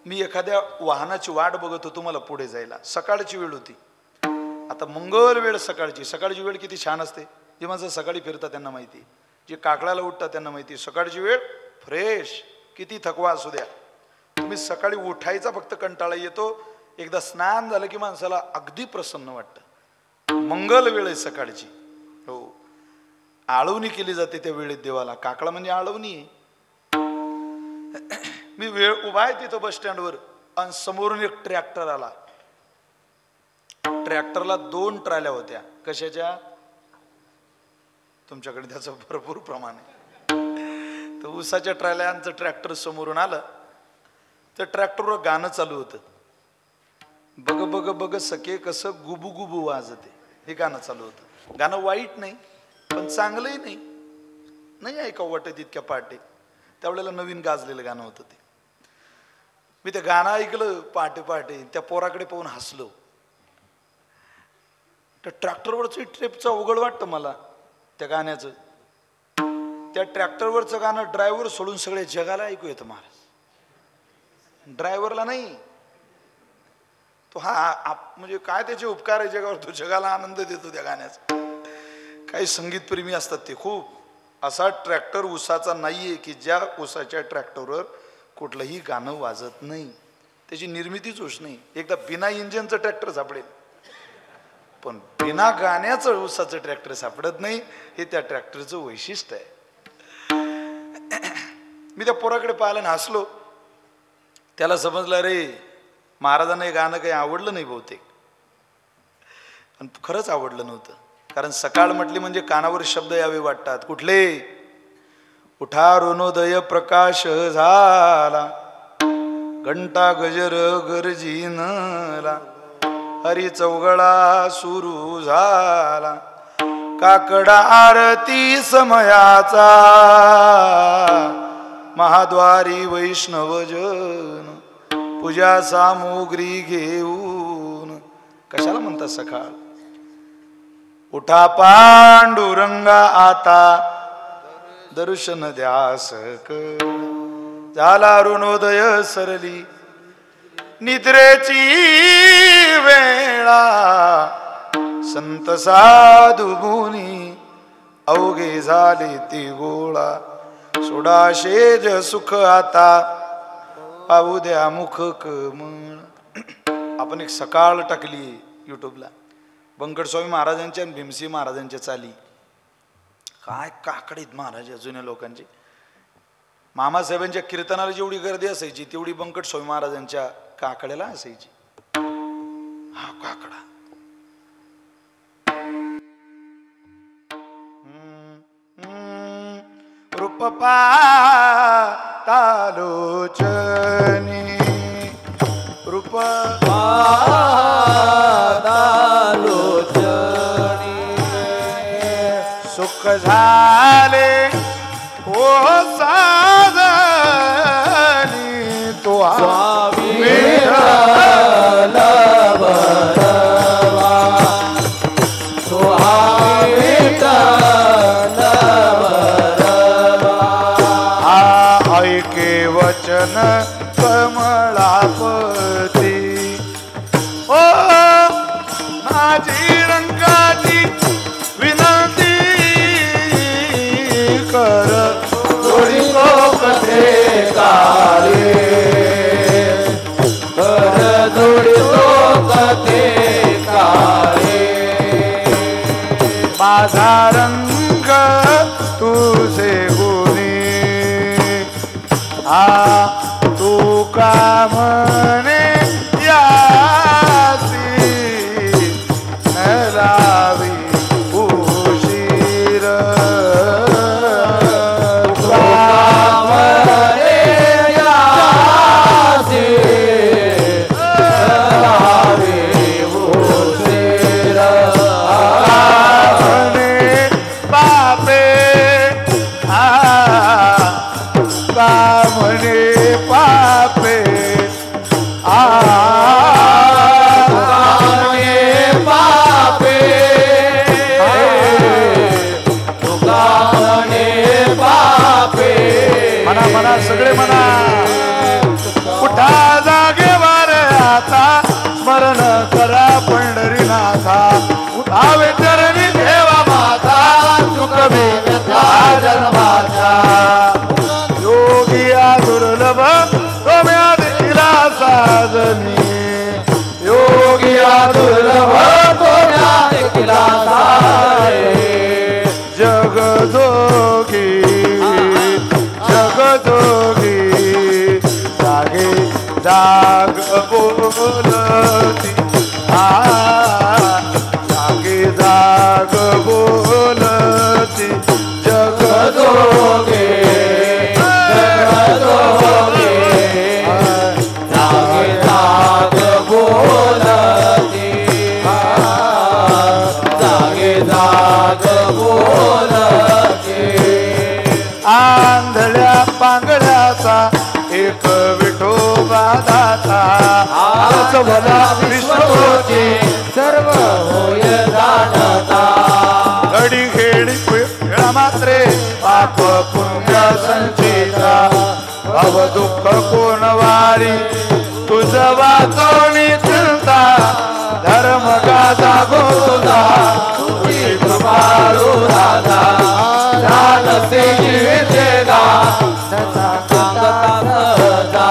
मी एखाद्या वाहनाची वाट बघत होतो मला पुढे जायला. सकाळची वेळ होती. आता मंगल वेळ सकाळची. सकाळची वेळ किती छान असते. जे माणसं सकाळी फिरतात त्यांना माहिती, जे काकडाला उठतात त्यांना माहिती. सकाळची वेळ फ्रेश, किती थकवा असू द्या, तुम्ही सकाळी उठायचा फक्त कंटाळा येतो. एकदा स्नान झालं की माणसाला अगदी प्रसन्न वाटतं. मंगल वेळ आहे सकाळची. हो, आळवणी केली जाते त्या वेळेत देवाला. काकडा म्हणजे आळवणी आहे. मी वेळ उभा आहे तिथं बस स्टँडवर आणि समोरून एक ट्रॅक्टर आला. ट्रॅक्टरला 2 ट्राल्या होत्या. कशाच्या? तुमच्याकडे त्याचं भरपूर प्रमाण आहे. तर ऊसाच्या ट्रायल्यांचं ट्रॅक्टर समोरून आलं. तर ट्रॅक्टरवर गाणं चालू होतं. बघ बघ बघ सखे कसं गुबू गुबू वाजते, हे गाणं चालू होतं. गाणं वाईट नाही पण चांगलंही नाही, नाही ऐकावं वाटत इतक्या पहाटे. त्यावेळेला नवीन गाजलेलं गाणं होतं ते. मी ते गाणं ऐकलं पहाटे पहाटे. त्या पोराकडे पाहून हसलो. त्या ट्रॅक्टरवरचं ट्रिपचं अवघड वाटतं मला त्या गाण्याचं. त्या ट्रॅक्टरवरचं गाणं ड्रायव्हर सोडून सगळे जगाला ऐकू येतं महाराज. ड्रायव्हरला नाही. तो म्हणजे काय त्याचे उपकार आहे जगावर. तो जगाला आनंद देतो त्या गाण्याचा. काही संगीतप्रेमी असतात ते खूप. असा ट्रॅक्टर ऊसाचा नाहीये की ज्या ऊसाच्या ट्रॅक्टरवर कुठलंही गाणं वाजत नाही. त्याची निर्मितीच होत नाही. एकदा बिना इंजिनचं ट्रॅक्टर सापडेल पण बिना गाण्याचं ऊसाचं ट्रॅक्टर सापडत नाही. हे त्या ट्रॅक्टरचं वैशिष्ट्य आहे. मी त्या पोराकडे पाहिलं ना हसलो. त्याला समजलं रे महाराजांना हे गाणं काही आवडलं नाही बहुतेक. पण खरंच आवडलं नव्हतं. कारण सकाळ म्हटली म्हणजे कानावर शब्द यावे वाटतात. कुठले? उठा ऋणोदय प्रकाश झाला, घंटा गजर गरजीनला, हरी चौगळा सुरू झाला, काकडा आरती समयाचा, महाद्वारी वैष्णवजन पूजा सामुग्री घेऊन. कशाला म्हणतात सकाळ? उठा पांडुरंगा आता दर्शन द्यास झाला ऋणोदय सरली निद्रेची वेळा, संत साधू मुनी अवघे झाले ती गोळा, सोडा शेज सुख आता पाहू द्या मुख कमळ. आपण एक सकाळ टाकली युट्यूबला. बंकट स्वामी महाराजांच्या आणि भीमसी महाराजांच्या चाली. काय काकडीत महाराज जुन्या लोकांची. मामासाहेबांच्या कीर्तनाला जेवढी गर्दी असायची तेवढी बंकट स्वामी महाराजांच्या काकड्याला असायची. हा काकडा रूप पातालोचनी, रूप पातालोचनी, सुख झाले ओ साजनी, तो स्वामी वचन कमळापती. ओ माझी रंगाची विनंती कर, जोडी कथे काळे कर, जोडी कथे काळे. माझा रंग तुझे गुणी, आ तू का म्हणे यासी लावी उशीर, तू का म्हणे यासी लावी उशीर, म्हणे पापे का म्हणे पापे, म्हणे पापे, तुका म्हणे पापे. म्हणा म्हणा सगळे म्हणा. उठा जागेवर आता स्मरण करा पंढरीनाथा, उठावे चरणी देवा माता, चुकवे व्यथा जन्माचा. योगिया दुर्लभ तुम्या दिला साजनी, योगिया दुर्लभ तुम्या दिला जगजोगी जगजोगी जागे जाग बोलती जागे जाग बोलती जगजोगी जगजोगी जागे जाग बोलती जागे जाग बोलती आंधळ्या पांगळ्याचा एक विठोबा दाता भला विश्वची सर्व होय जाणता घडी खेळी खेळा मात्रे पाप पुण्य संचिता भव दुःख कोण वारी तुझ वाचवणी चिंता धर्म गाजा गोदा तुझी कृपाळू राधा जानसे जीवितेगा त्याचा कागदा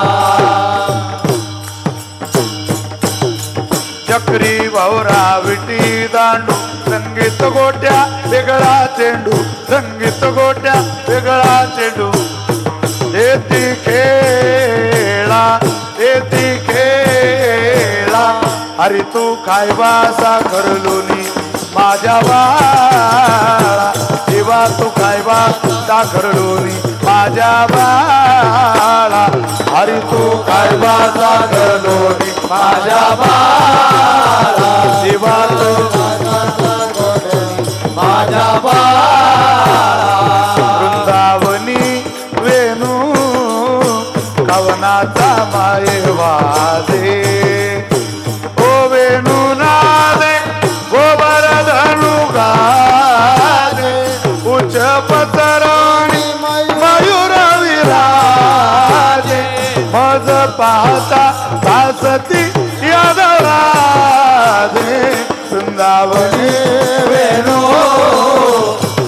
चक्री भवरा विटी दांडू संगीत गोट्या वेगळा चेंडू संगीत गोट्या वेगळा चेंडू येती खेळा अरे तू काय वासा करलोनी माझ्या बाळा देवा तू काय वासा करलोनी माझ्या बाळा अरे तू काय वासा करलोनी माझ्या बाळा देवा तू माझ्या बाळा वृंदावनी वेणू कवनाचा माये वादे ओ वेणू नादे गोबर धनु गादे उच्च पतराणी मयूर विराजे मज पाहता भासती यादराधे वृंदावनी वेणू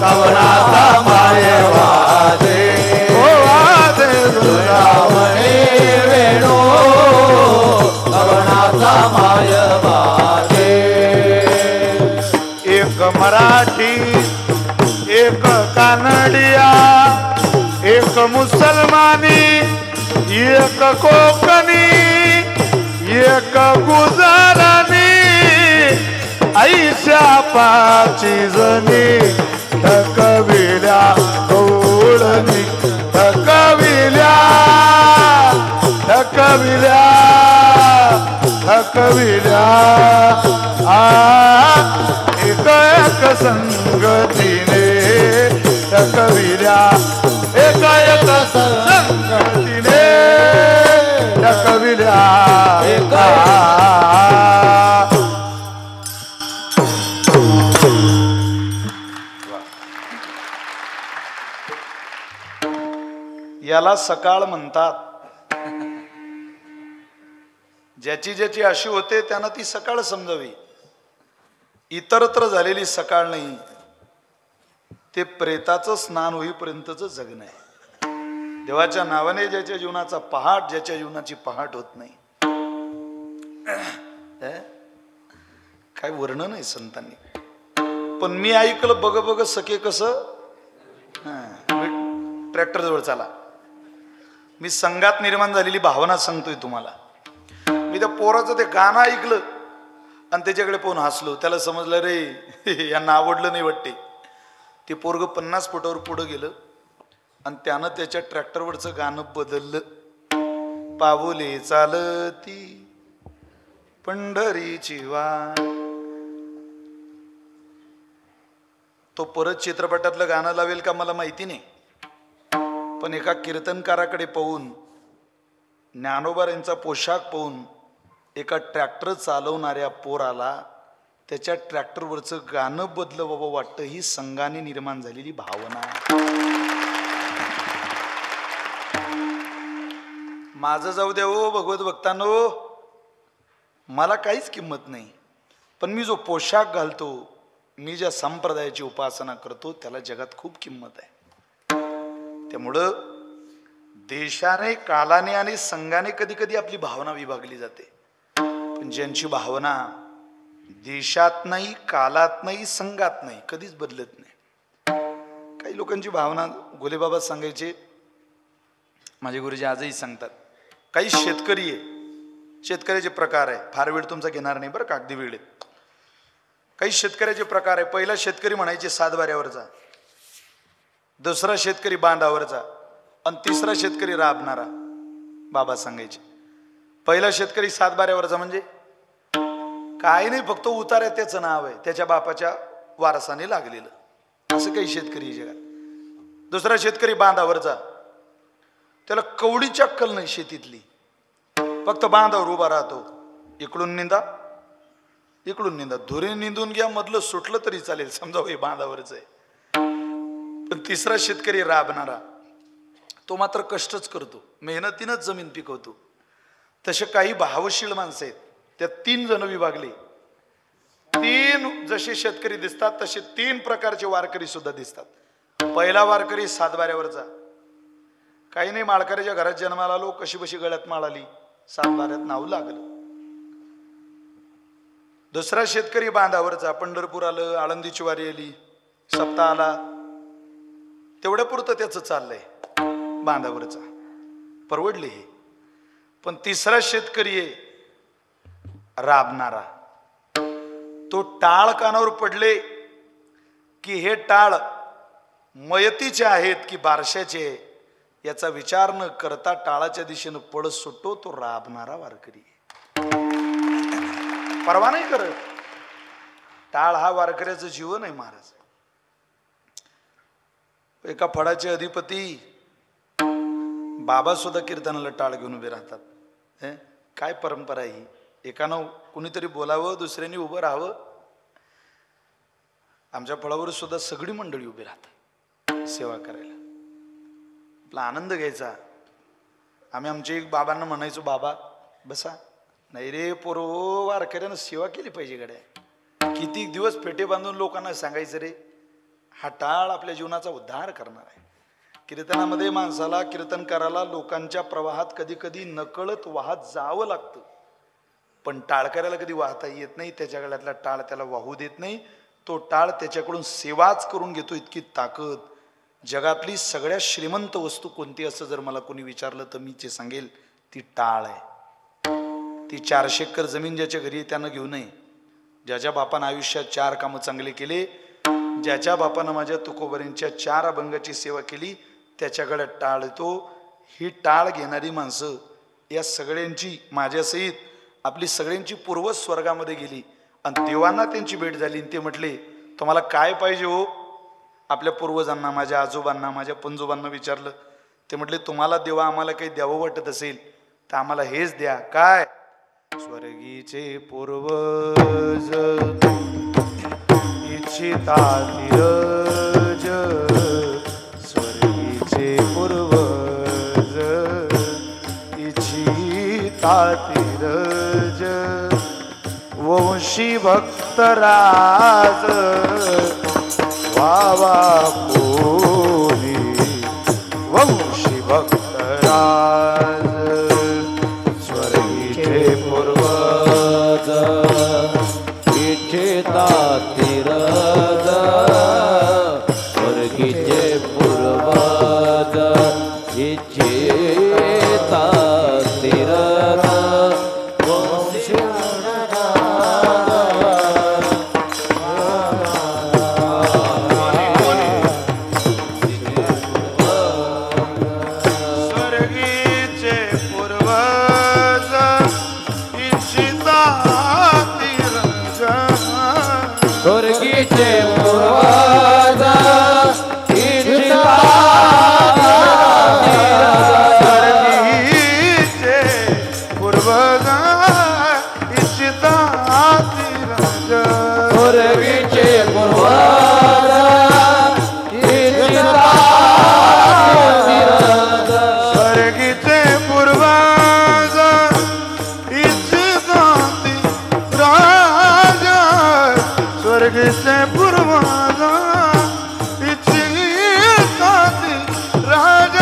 कवनाचा माये वादे ओ वादे वृंदावनी वेणू कवनाचा माय वादे एक मराठी एक कानडिया एक मुसलमानी एक कोकणी एक गुजरानी ऐशा पाची जणी थकविल्या गवळणी थकविल्या एक एक संगतीने थकविल्या एक संगतीने थकविल्या याला सकाळ म्हणतात. ज्याची ज्याची अशी होते त्यांना ती सकाळ समजावी. इतरत्र झालेली सकाळ नाही, ते प्रेताचं स्नान होईपर्यंतच जगणं आहे. देवाच्या नावाने ज्याच्या जीवनाचा पहाट, ज्याच्या जीवनाची पहाट होत नाही, काय वर्णन आहे संतांनी. पण मी ऐकलं बघ बघ सखे कसं. ट्रॅक्टर जवळ चाला. मी संघात निर्माण झालेली भावना सांगतोय तुम्हाला. मी त्या पोराचं ते गाणं ऐकलं आणि त्याच्याकडे पाहून हसलो. त्याला समजलं रे यांना आवडलं नाही वाटते. ते पोरग 50 फुटावर पुढं गेलं आणि त्यानं त्याच्या ट्रॅक्टरवरचं गाणं बदललं. पाऊले चालती पंढरीची वाट. तो परत चित्रपटातलं गाणं लावेल का मला माहिती नाही, पण एका कीर्तनकाराकडे पाहून, ज्ञानोबा यांचा पोशाख पाहून एका ट्रॅक्टर चालवणाऱ्या पोराला त्याच्या ट्रॅक्टरवरचं गाणं बदलं बाबा वाटतं. ही संघाने निर्माण झालेली भावना. माझं जाऊ द्या हो भगवत भक्तांनो, मला काहीच किंमत नाही, पण मी जो पोशाख घालतो, मी ज्या संप्रदायाची उपासना करतो, त्याला जगात खूप किंमत आहे. त्यामुळं देशाने, कालाने आणि संघाने कधी कधी आपली भावना विभागली जाते. पण ज्यांची भावना देशात नाही, कालात नाही, संघात नाही, कधीच बदलत नाही, काही लोकांची भावना गोलेबाबा सांगायचे, माझे गुरुजी आजही सांगतात. काही शेतकरी आहे, शेतकऱ्याचे प्रकार आहे, फार वेळ तुमचा घेणार नाही बरं का, अगदी वेळ आहे. काही शेतकऱ्याचे प्रकार आहे. पहिला शेतकरी म्हणायचे सातबाऱ्यावरचा, दुसरा शेतकरी बांधावरचा आणि तिसरा शेतकरी राबणारा. बाबा सांगायचे पहिला शेतकरी सातबाऱ्यावरचा म्हणजे काय नाही, फक्त उतार्या त्याचं नाव आहे, त्याच्या बापाच्या वारसाने लागलेलं, असं काही शेतकरी जगात. दुसरा शेतकरी बांधावरचा, त्याला कवडीची अक्कल नाही शेतीतली, फक्त बांधावर उभा राहतो, इकडून निंदा इकडून निंदा, धुरे निंदून घ्या, मधलं सुटलं तरी चालेल, समजा हे बांधावरच आहे. पण तिसरा शेतकरी राबणारा, तो मात्र कष्टच करतो, मेहनतीनंच जमीन पिकवतो. तसे काही भावशील माणसं आहेत, त्या 3 जण विभागले. 3 जसे शेतकरी दिसतात तसे 3 प्रकारचे वारकरी सुद्धा दिसतात. पहिला वारकरी सातबाऱ्यावरचा, काही नाही, माळकऱ्याच्या घरात जन्माला आलो, कशी बशी गळ्यात माळ आली, सातबाऱ्यात नाव लागलं. दुसरा शेतकरी बांधावरचा, पंढरपूर आलं, आळंदीची वारी आली, सप्ताह आला, तेवढ्या पुरतं त्याचं चाललंय, बांधावरचा, परवडले हे. पण तिसरा शेतकरी आहे राबणारा, तो टाळ कानावर पडले की हे टाळ मयतीचे आहेत की बारशाचे याचा विचार न करता टाळाच्या दिशेनं पळत सुटतो, तो राबणारा वारकरी. परवा नाही करत. टाळ हा वारकऱ्याचं जीवन आहे महाराज. एका फळाचे अधिपती बाबा सुद्धा कीर्तनाला टाळ घेऊन उभे राहतात. काय परंपरा ही, एकानं कुणीतरी बोलावं, दुसऱ्याने उभं राहावं. आमच्या फळावर सुद्धा सगळी मंडळी उभी राहतात सेवा करायला, आपला आनंद घ्यायचा. आम्ही आमच्या एक बाबांना म्हणायचो, बाबा बसा. नाही रे पोरो, वारकऱ्यानं सेवा केली पाहिजे गड्या. किती दिवस फेटे बांधून लोकांना सांगायचं रे, हा टाळ आपल्या जीवनाचा उद्धार करणार आहे. कीर्तनामध्ये माणसाला कीर्तन करायला लोकांच्या प्रवाहात कधी कधी नकळत वाहत जावं लागतं, पण टाळ करायला कधी वाहता येत नाही. त्याच्या गळ्यातला टाळ त्याला वाहू देत नाही, तो टाळ त्याच्याकडून सेवाच करून घेतो. इतकी ताकद. जगातली सगळ्यात श्रीमंत वस्तू कोणती असं जर मला कोणी विचारलं तर मी जे सांगेल ती टाळ आहे. ती 400 एकर जमीन ज्याच्या घरी त्यानं घेऊ नये. ज्याच्या बापानं आयुष्यात 4 कामं चांगले केले, ज्याच्या बापानं माझ्या तुकोबरींच्या 4 अभंगाची सेवा केली, त्याच्याकडे टाळ येतो. ही टाळ घेणारी माणसं या सगळ्यांची, माझ्यासहित आपली सगळ्यांची पूर्वज स्वर्गामध्ये गेली आणि देवांना त्यांची भेट झाली. ते म्हटले, तुम्हाला काय पाहिजे हो? आपल्या पूर्वजांना, माझ्या आजोबांना, माझ्या पंजोबांना विचारलं. ते म्हटले, तुम्हाला देवा आम्हाला काही द्यावं वाटत असेल तर आम्हाला हेच द्या. काय? स्वर्गीचे पूर्वज इच्छिता तिरज, स्वर्गीचे पूर्वज इच्छिता तिरज, वंशी भक्तराज वावा कोणी, वंशी भक्तराज स्वर्गीचे पूर्वज इच्छिता तिरज, स्वर्गीचे पूर्वज इच्छिता तिरज, स्वर्गीचे पूर्वज इच्छिता स्वर्गीचे पूर्वज इच्छिता तिरज, स्वर्गीचे पूर्वज इच्छिता तिरज, स्वर्गीचे पूर्वज इच्छिता तिरज, स्वर्गीचे पूर्वज इच्छिता तिरज,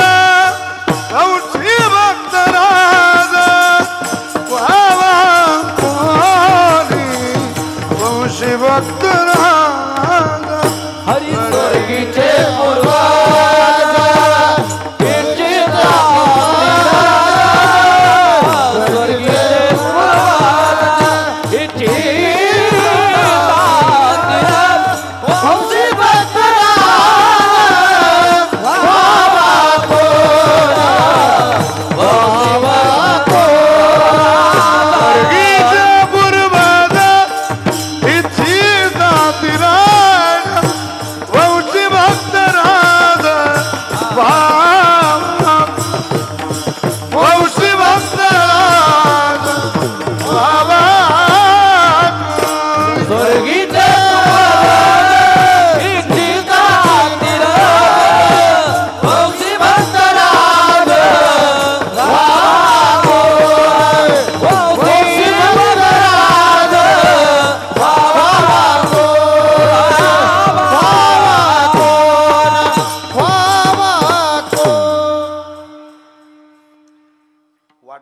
वंशी भक्तराज वावा कोणी, वंशी भक्तराज हरी स्वर्गीचे पूर्वज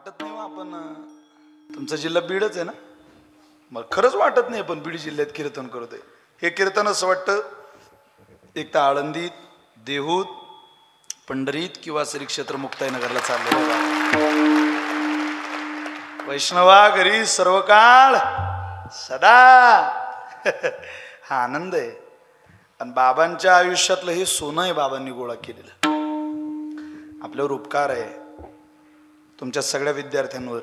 वाटत नाही आपण तुमचा जिल्हा बीडच आहे ना मग खरंच वाटत नाही पण बीड जिल्ह्यात कीर्तन करतोय हे कीर्तन असं वाटतं एक तर आळंदीत देहूत पंढरीत किंवा श्री क्षेत्र मुक्ताईनगरला चाललेलं वैष्णवा घरी सर्व काळ सदा हा आनंद आहे आणि बाबांच्या आयुष्यातलं हे सोनं आहे बाबांनी गोळा केलेलं आपल्यावर उपकार आहे तुमच्या सगळ्या विद्यार्थ्यांवर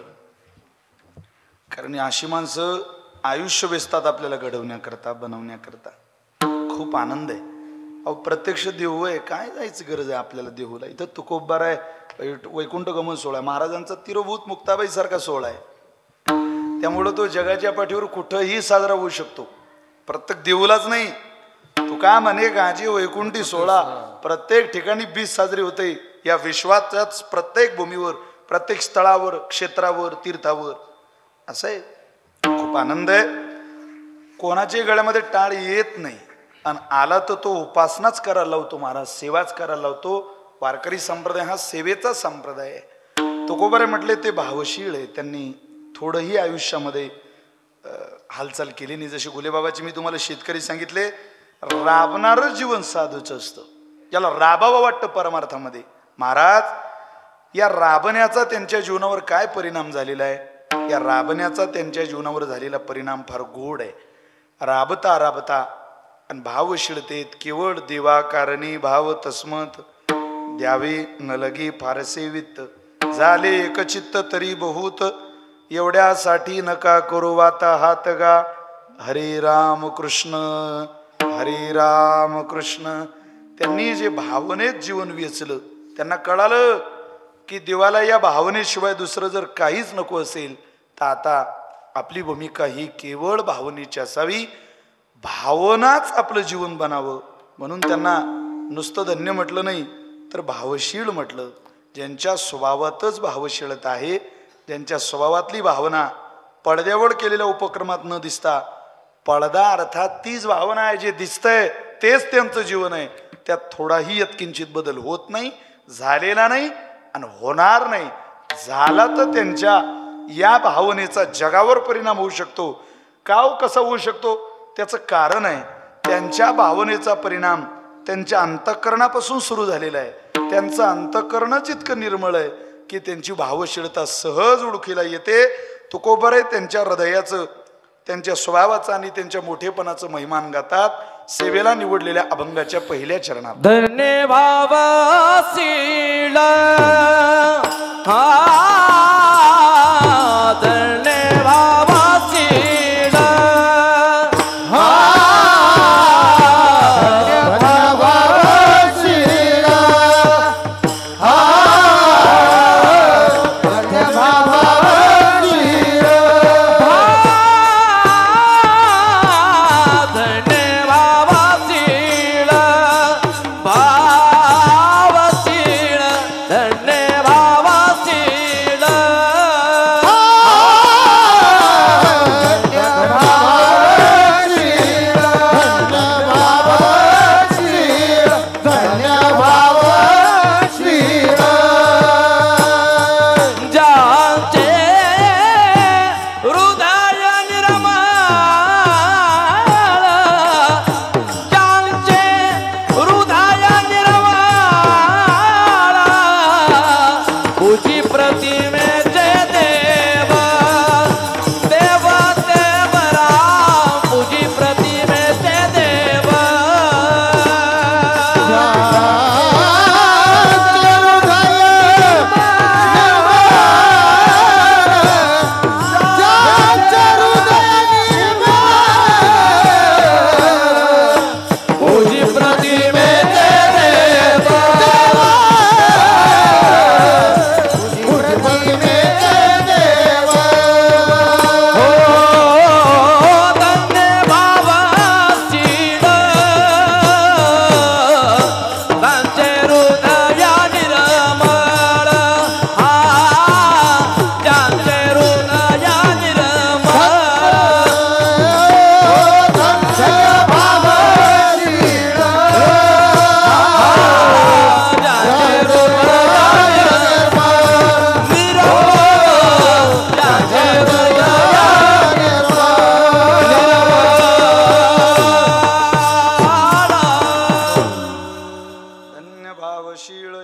कारण अशी माणसं आयुष्य वेचतात आपल्याला घडवण्याकरता बनवण्याकरता खूप आनंद आहे अहो प्रत्यक्ष देहू आहे काय जायची गरज आहे आपल्याला देहूला इथं तुकोबार आहे वैकुंठ गमन सोहळा आहे महाराजांचा तिरोभूत मुक्ताबाई सारखा सोहळा आहे त्यामुळं तो जगाच्या पाठीवर कुठंही साजरा होऊ शकतो प्रत्येक देऊलाच नाही तू काय म्हणे गाजी वैकुंठी सोहळा प्रत्येक ठिकाणी 20 साजरी होते या विश्वाच्याच प्रत्येक भूमीवर प्रत्येक स्थळावर क्षेत्रावर तीर्थावर असं आहे खूप आनंद आहे कोणाच्याही गळ्यामध्ये टाळ येत नाही आणि आला तर तो उपासनाच करायला लावतो महाराज सेवाच करायला लावतो वारकरी संप्रदाय हा सेवेचा संप्रदाय आहे तुकोबारे म्हटले ते भावशीळ आहे त्यांनी थोडंही आयुष्यामध्ये हालचाल केली नाही जशी गुलेबाबाची मी तुम्हाला शेतकरी सांगितले राबणारं जीवन साधूच असतं ज्याला राबावं वाटतं परमार्थामध्ये महाराज या राबण्याचा त्यांच्या जीवनावर काय परिणाम झालेला आहे या राबण्याचा त्यांच्या जीवनावर झालेला परिणाम फार गोड आहे राबता राबता आणि भावशीळतेत केवळ देवा कारणी भाव तस्मत द्यावे न लगे फारसे वित्त झाले एकचित्त तरी बहुत एवढ्यासाठी नका करू वाता हात गा हरे राम कृष्ण त्यांनी जे भावनेत जीवन वेचलं त्यांना कळालं की देवाला या भावनेशिवाय दुसरं जर काहीच नको असेल तर आता आपली भूमिका ही केवळ भावनेची असावी भावनाच आपलं जीवन बनावं म्हणून त्यांना नुसतं धन्य म्हटलं नाही तर भावशील म्हटलं ज्यांच्या स्वभावातच भावशीलता आहे ज्यांच्या स्वभावातली भावना पडद्यावर केलेल्या उपक्रमात न दिसता पडदा अर्थात तीच भावना आहे जे दिसतंय तेच त्यांचं जीवन आहे त्यात थोडाही यत्किंचित बदल होत नाही झालेला नाही आणि होणार नाही झाला तर त्यांच्या या भावनेचा जगावर परिणाम होऊ शकतो का कसा होऊ शकतो त्याचं कारण आहे त्यांच्या भावनेचा परिणाम त्यांच्या अंतःकरणापासून सुरू झालेला आहे त्यांचं अंतःकरणच इतकं निर्मळ आहे की त्यांची भावशीलता सहज ओळखीला येते तुकोबारे त्यांच्या हृदयाचं त्यांच्या स्वभावाचं आणि त्यांच्या मोठेपणाचं महिमान गातात सेवेला निवडलेल्या अभंगाच्या पहिल्या चरणात धन्य भावशील धन्य भावशील धन्य भावशील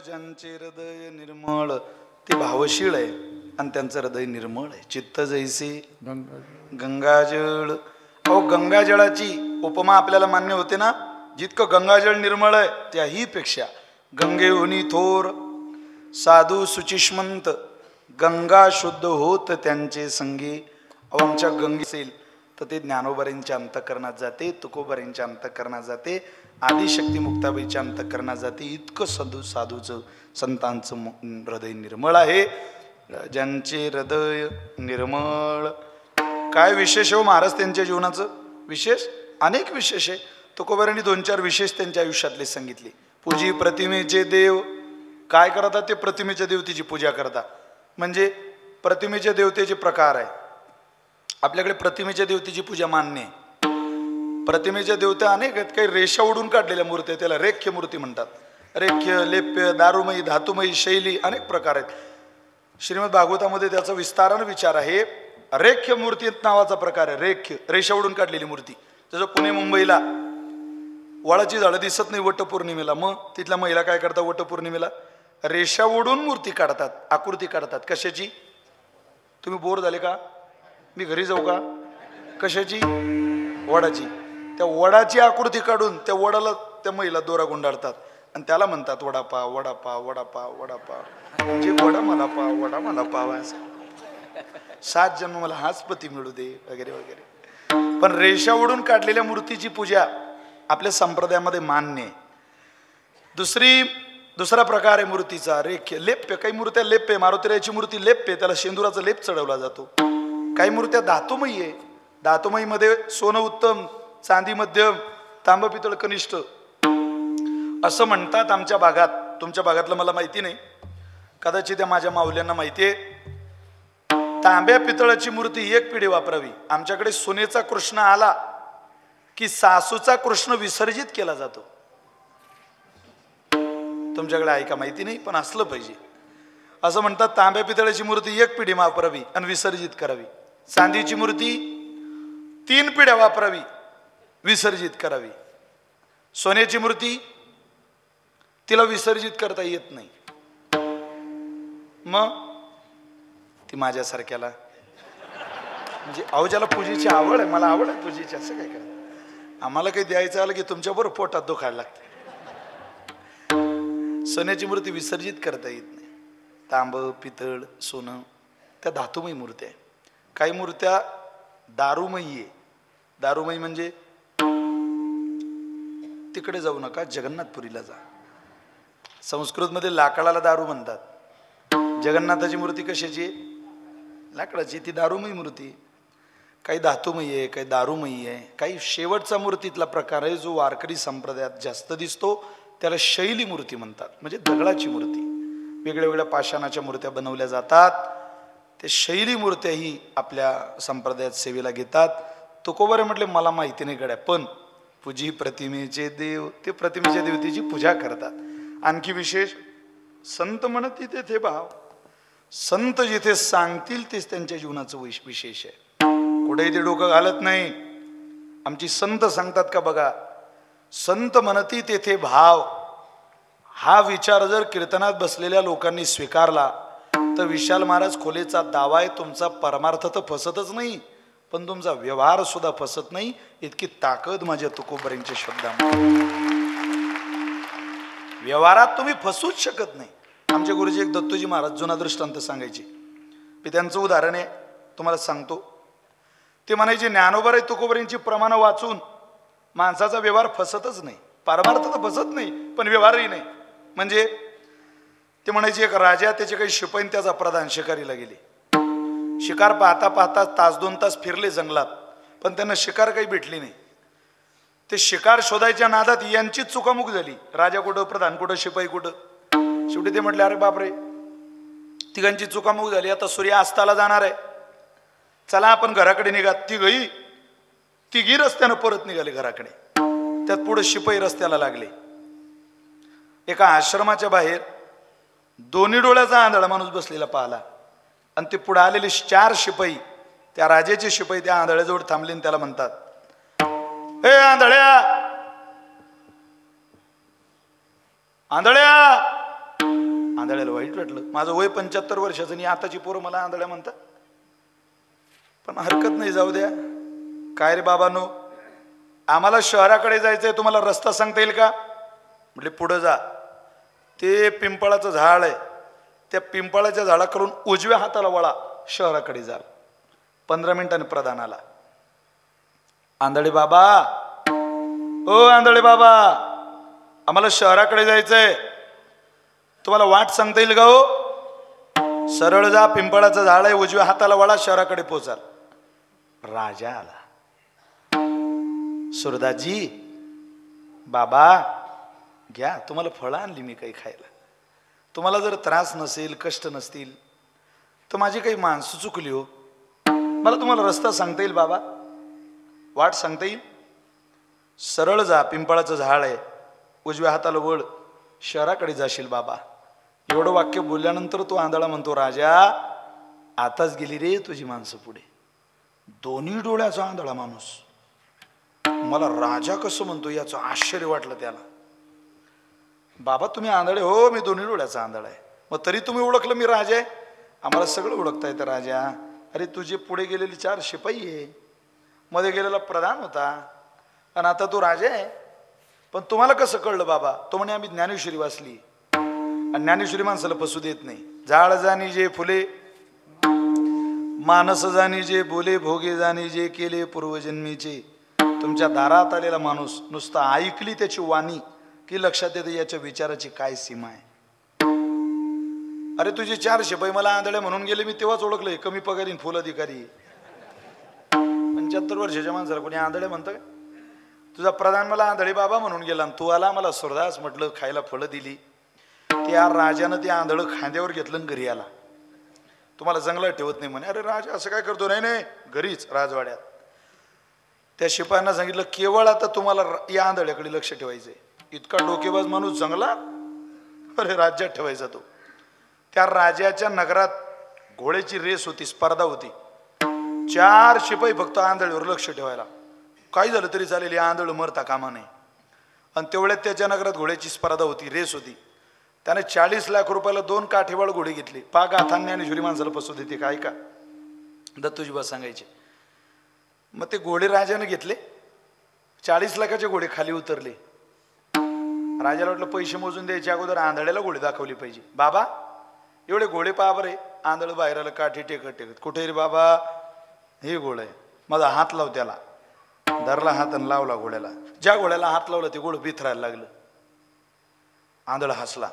ज्यांचे हृदय निर्मळ ते भावशीळ आहे आणि त्यांचं हृदय निर्मळ आहे. चित्त जैसे गंगाजळ. अहो गंगाजळाची उपमा आपल्याला मान्य होते ना. जितकं गंगाजळ निर्मळ आहे त्याही पेक्षा गंगेहुनी थोर साधू सुचिष्मंत गंगा शुद्ध होत त्यांचे संगी. अहो आमच्या गंगे असेल तर ते ज्ञानोबरांच्या अंतःकरणात जाते, तुकोबरांच्या अंतःकरणात जाते, आदिशक्ती मुक्ताबाईच्या अंतःकरणात जाते. इतकं साधूचं संतांचं हृदय निर्मळ आहे. ज्यांचे हृदय निर्मळ. काय विशेष हो महाराज त्यांच्या जीवनाचं? विशेष अनेक विशेष आहे. तुकोबारांनी 2-4 विशेष त्यांच्या आयुष्यातले सांगितले. पूजी प्रतिमेचे देव. काय करतात ते? प्रतिमेच्या देवतेची पूजा करतात. म्हणजे प्रतिमेच्या देवतेचे प्रकार आहे. आपल्याकडे प्रतिमेच्या देवतेची पूजा मान्य आहे. प्रतिमेच्या देवता अनेक आहेत. काही रेषा ओढून काढलेल्या मूर्ती आहेत, त्याला रेख्य मूर्ती म्हणतात. रेख्य, लेप्य, दारुमयी, धातुमयी, शैली अनेक प्रकार आहेत. श्रीमद भागवतामध्ये त्याचा विस्तारानं विचार आहे. रेख्य मूर्ती नावाचा प्रकार आहे. रेख्य रेषा ओढून काढलेली मूर्ती. जसं पुणे मुंबईला वडाची झाडं दिसत नाही वटपौर्णिमेला, मग तिथल्या महिला काय करतात वटपौर्णिमेला? रेषा ओढून मूर्ती काढतात, आकृती काढतात. कशाची? तुम्ही बोर झाले का? मी घरी जाऊ का? कशाची? वडाची. त्या वडाची आकृती काढून त्या वडाला त्या महिला दोरा गुंडाळतात आणि त्याला म्हणतात वडापाव वडापाव वडापाव वडापाव. म्हणजे वडा मला पाव, वडा मला पाव, असं 7 जन्म मला हाच पती मिळू दे वगैरे वगैरे. पण रेषा ओढून काढलेल्या मूर्तीची पूजा आपल्या संप्रदायामध्ये मान्य आहे. दुसरा प्रकार आहे मूर्तीचा रेख्य. लेप्य. काही मूर्त्या लेप्य. मारुतीरायाची मूर्ती लेप्य, त्याला शेंदुराचा लेप चढवला जातो. काही मूर्त्या धातुमयी आहे. धातुमयीमध्ये सोनं उत्तम, चांदी मध्यम, तांब पितळ कनिष्ठ असं म्हणतात आमच्या भागात. तुमच्या भागातलं मला माहिती नाही, कदाचित त्या माझ्या माऊल्यांना माहिती आहे. तांब्या पितळाची मूर्ती 1 पिढी वापरावी. आमच्याकडे सोनेचा कृष्ण आला की सासूचा कृष्ण विसर्जित केला जातो. तुमच्याकडे आहे का माहिती नाही, पण असलं पाहिजे. असं म्हणतात तांब्या पितळाची मूर्ती 1 पिढी वापरावी आणि विसर्जित करावी. चांदीची मूर्ती 3 पिढ्या वापरावी, विसर्जित करावी. सोन्याची मूर्ती तिला विसर्जित करता येत नाही. मग ती माझ्यासारख्याला म्हणजे अहो ज्याला पूजेची आवड आहे, मला आवड आहे पूजेची, असं काय करा. आम्हाला काही द्यायचं आलं की तुमच्याबरोबर पोटात दुखायला लागतं. सोन्याची मूर्ती विसर्जित करता येत नाही. तांब पितळ सोनं त्या धातुमयी मूर्त्या आहे. काही मूर्त्या दारुमयी आहे. दारुमयी म्हणजे तिकडे जाऊ नका, जगन्नाथपुरीला जा. संस्कृतमध्ये लाकडाला दारू म्हणतात. जगन्नाथाची मूर्ती कशाची आहे? लाकडाची. ती दारुमयी मूर्ती. काही धातुमयी आहे, काही दारुमयी आहे. काही शेवटचा मूर्तीतला प्रकार आहे जो वारकरी संप्रदायात जास्त दिसतो, त्याला शैली मूर्ती म्हणतात. म्हणजे दगडाची मूर्ती. वेगळ्या वेगळ्या पाषाणाच्या मूर्त्या बनवल्या जातात. ते शैली मूर्त्याही आपल्या संप्रदायात सेवेला घेतात. तुकोबारे म्हटले मला माहिती नाही गड्या, पण पूजी प्रतिमेचे देव, ते प्रतिमेच्या देवतेची पूजा करतात. आणखी विशेष संत म्हणती तेथे भाव. संत जिथे सांगतील तेच त्यांच्या जीवनाचं विशेष आहे. कुठेही ते डोकं घालत नाही. आमची संत सांगतात का बघा, संत म्हणती तेथे भाव. हा विचार जर कीर्तनात बसलेल्या लोकांनी स्वीकारला तर विशाल महाराज खोलेचा दावा आहे, तुमचा परमार्थ तर फसतच नाही, पण तुमचा व्यवहार सुद्धा फसत नाही. इतकी ताकद माझ्या तुकोबारांच्या शब्दामध्ये. व्यवहारात तुम्ही फसूच शकत नाही. आमचे गुरुजी एक दत्तोजी महाराज जुना दृष्टांत सांगायचे. मी त्यांचं उदाहरण आहे तुम्हाला सांगतो. ते म्हणायचे ज्ञानोबा तुकोबारांची प्रमाणं वाचून माणसाचा व्यवहार फसतच नाही. परमार्थ तर फसत नाही, पण व्यवहारही नाही. म्हणजे ते म्हणायचे एक राजा, त्याचे काही शिपाई त्याचा प्रधान शिकारीला गेले. शिकार पाहता पाहता 1-2 तास फिरले जंगलात, पण त्यांना शिकार काही भेटली नाही. ते शिकार शोधायच्या नादात यांचीच चुकामुक झाली. राजा कुठं, प्रधान कुठं, शिपाई कुठं. शेवटी ते म्हटले अरे बापरे, तिघांची चुकामुक झाली, आता सूर्य अस्ताला जाणार आहे, चला आपण घराकडे निघा. तिघी रस्त्यानं परत निघाले घराकडे. त्यात पुढे शिपाई रस्त्याला लागले. एका आश्रमाच्या बाहेर 2 डोळ्याचा आंधळा माणूस बसलेला पाहिला आणि ते पुढे आलेले 4 शिपाई, त्या राजाचे शिपाई त्या आंधळ्याजवळ थांबले आणि त्याला म्हणतात, हे आंधळ्या, आंधळ्या, आंधळ्याला वाईट वाटलं. माझं वय 75 वर्षाचं आणि आताची पोरं मला आंधळ्या म्हणतात. पण हरकत नाही, जाऊ द्या. काय रे बाबांनो, आम्हाला शहराकडे जायचंय, तुम्हाला रस्ता सांगता येईल का? म्हटले पुढं जा, ते पिंपळाचं झाड आहे, त्या पिंपळाच्या झाडाकडून उजव्या हाताला वळा, शहराकडे जा. 15 मिनिटांनी प्रधान आला. आंधळे बाबा, ओ आंधळे बाबा, आम्हाला शहराकडे जायचंय, तुम्हाला वाट सांगता येईल का हो? सरळ जा, पिंपळाचं झाड आहे, उजव्या हाताला वळा, शहराकडे पोचाल. राजा आला. सुरदासजी, बाबा घ्या, तुम्हाला फळं आणली मी काही खायला. तुम्हाला जर त्रास नसेल, कष्ट नसतील तर माझी काही माणसं चुकली हो. मला तुम्हाला रस्ता सांगता येईल बाबा, वाट सांगता येईल? सरळ जा, पिंपळाचं झाड आहे, उजव्या हाताला वळ, शहराकडे जाशील बाबा. एवढं वाक्य बोलल्यानंतर तो आंधळा म्हणतो, राजा आताच गेली रे तुझी माणसं पुढे. दोन्ही डोळ्याचा आंधळा माणूस मला राजा कसं म्हणतो याचं आश्चर्य वाटलं त्याला. बाबा तुम्ही आंधळे? हो, मी दोन्ही डोळ्याचा आंधळा आहे. मग तरी तुम्ही ओळखलं मी राजा आहे? आम्हाला सगळं ओळखता येतं राजा. अरे तुझे पुढे गेलेली 4 शिपाई आहे, मध्ये गेलेला प्रधान होता, आणि आता तू राजा आहे. पण तुम्हाला कसं कळलं बाबा? तो म्हणे आम्ही ज्ञानेश्वरी वाचली, आणि ज्ञानेश्वरी माणसाला फसू देत नाही. झाड जाणी जे फुले, मानस जाणी जे बोले, भोगे जाणी जे केले पूर्वजन्मीचे. तुमच्या दारात आलेला माणूस नुसता ऐकली त्याची वाणी की लक्षात येते याच्या विचाराची काय सीमा आहे. अरे तुझे 4 शिपाई मला आंधळे म्हणून गेले, मी तेव्हाच ओळखलंय कमी पगारीन फुल अधिकारी. 75 वर्षाच्या माणसाला कोणी आंधळे म्हणतं का? तुझा प्रधान मला आंधळे बाबा म्हणून गेला, आणि तू आला मला सुरदास म्हटलं, खायला फळं दिली. त्या राजानं ते आंधळं खांद्यावर घेतलं आणि घरी आला. तुम्हाला जंगलात ठेवत नाही म्हणे. अरे राजा असं काय करतो? नाही नाही, घरीच राजवाड्यात. त्या शिपायांना सांगितलं, केवळ आता तुम्हाला या आंधळ्याकडे लक्ष ठेवायचंय. इतका डोकेबाज माणूस जंगलात, अरे राज्यात ठेवायचा तो. त्या राजाच्या नगरात घोड्याची रेस होती, स्पर्धा होती. 4 शिपाई फक्त आंधळीवर लक्ष ठेवायला. काही झालं तरी चालेल, या आंधळ मरता कामा नये. आणि तेवढ्यात त्याच्या नगरात घोड्याची स्पर्धा होती, रेस होती. त्याने 40 लाख रुपयाला 2 काठीवाळ घोडे घेतले. पाक गाथा ज्ञानेश्वरी माणसाला फसू देते काय का? दत्तूजी बा सांगायचे. मग ते घोडे राजाने घेतले, 40 लाखाचे घोडे खाली उतरले. राजाला वाटलं पैसे मोजून द्यायच्या अगोदर आंधळ्याला घोडे दाखवली पाहिजे. बाबा एवढे घोडे पहा बरे. आंधळ बाहेर आलं, काठी टेकत टेकत. कुठे रे बाबा? हे घोडं आहे. माझा हात लाव त्याला. धरला हात आणि लावला घोड्याला. ज्या घोड्याला हात लावला ते घोडं बिथरायला लागलं. आंधळ हसला.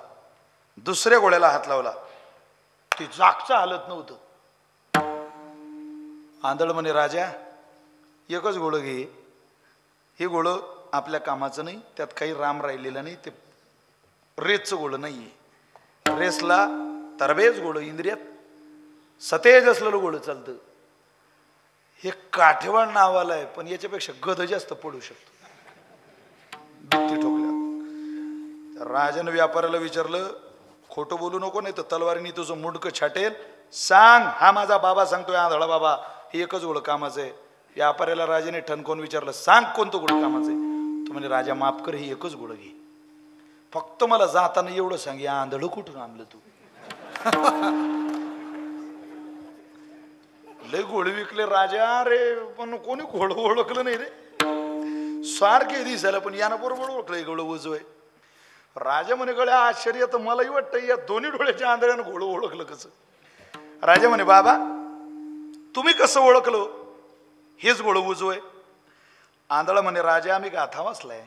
दुसऱ्या घोड्याला हात लावला, ती जागचं हालत नव्हतं. आंधळ म्हणे, राजा एकच घोडं घे, हे घोडं आपल्या कामाचं नाही, त्यात काही राम राहिलेला नाही, ते रेसचं घोडं नाहीये. रेसला तरबेज घोडं, इंद्रियात सतेज असलेलं घोडं चालतं. हे काठेवाड नावाला आहे, पण याच्यापेक्षा गध जास्त पडू शकतो. बित्ती ठोकल्या. राजानं व्यापाऱ्याला विचारलं, खोटं बोलू नको, नाही तर तलवारीने तुझं मुंडकं छाटेल. सांग, हा माझा बाबा सांगतोय आंधळा बाबा, हे एकच घोडं कामाचं आहे. व्यापाऱ्याला राजाने ठणकावून विचारलं, सांग कोणतं घोडं कामाचं आहे? तो म्हणे, राजा माफ कर, हे एकच घोडं घे, फक्त मला जाताना एवढं सांग, या आंधळं कुठून आणलं तू? लय घोडे विकले राजा रे, पण कोणी घोडं ओळखलं नाही रे. सारखे दिसायला, पण यानं बरोबर ओळखलं घोडं उजवय. राजा म्हणे, गळे आश्चर्य तर मलाही वाटतं, या दोन्ही डोळ्याच्या आंधळ्यानं घोडं ओळखलं कसं? राजा म्हणे, बाबा तुम्ही कसं ओळखलं हेच घोडं उजवय? आंधळा म्हणे, राजा आम्ही गाथा वाचलाय,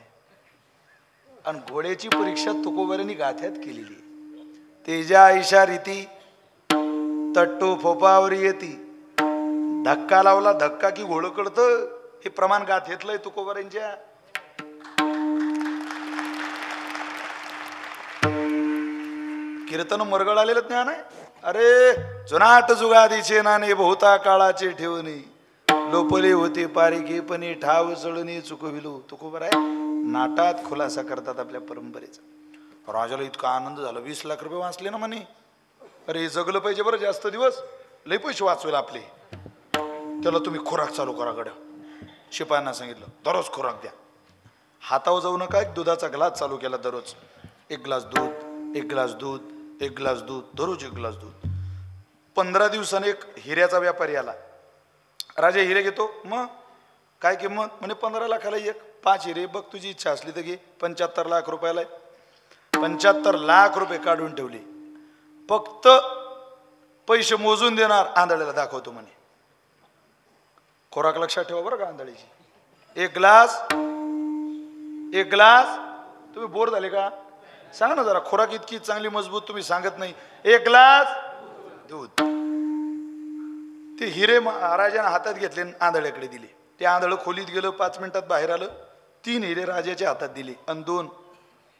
आणि घोड्याची परीक्षा तुकोबारांनी गाथ्यात केलेली. तेजा ऐशा रीती तट्टू फोपावर येती. धक्का लावला धक्का की घोडं कळतं, हे प्रमाण गाथेतलंय तुकोबारांच्या. कीर्तन मरगळ आलेलं ज्ञान आहे. अरे जुनाट जुगादीचे नाणे बहुता काळाचे ठेवणे, लोपले होते पारिके पणे ठाव चळणी चुकविलो. तुकोबर आहे, नाटात खुलासा करतात आपल्या परंपरेचा. राजाला इतका आनंद झाला, 20 लाख रुपये वाचले ना म्हणे. अरे जगलं पाहिजे बरं जास्त दिवस, लय पैसे वाचवेल आपले. त्याला तुम्ही खुराक चालू करा गड्या. शिपायांना सांगितलं, दररोज खुराक द्या. हातावर जाऊ नका. एक दुधाचा ग्लास चालू केला दररोज. 1 ग्लास दूध, 1 ग्लास दूध, एक ग्लास दूध, दररोज एक ग्लास दूध. 15 दिवसाने एक हिऱ्याचा व्यापारी आला. राजा हिरे घेतो, मग काय किंमत? म्हणे 15 लाखाला एक. 5 हिरे, बघ तुझी इच्छा असली तर घे. 75 लाख रुपयाला. 75 लाख रुपये काढून ठेवले. फक्त पैसे मोजून देणार, आंधळ्याला दाखवतो म्हणे. खोराक लक्षात ठेवा बरं का आंधळीची. एक ग्लास. तुम्ही बोर झाले का? सांगा ना जरा. खोराक इतकी चांगली मजबूत तुम्ही सांगत नाही. एक ग्लास दूध. ते हिरे राजाने हातात घेतले, आंधळ्याकडे दिले. ते आंधळ खोलीत गेलं, 5 मिनिटात बाहेर आलं. 3 हिरे राजाच्या हातात दिले आणि 2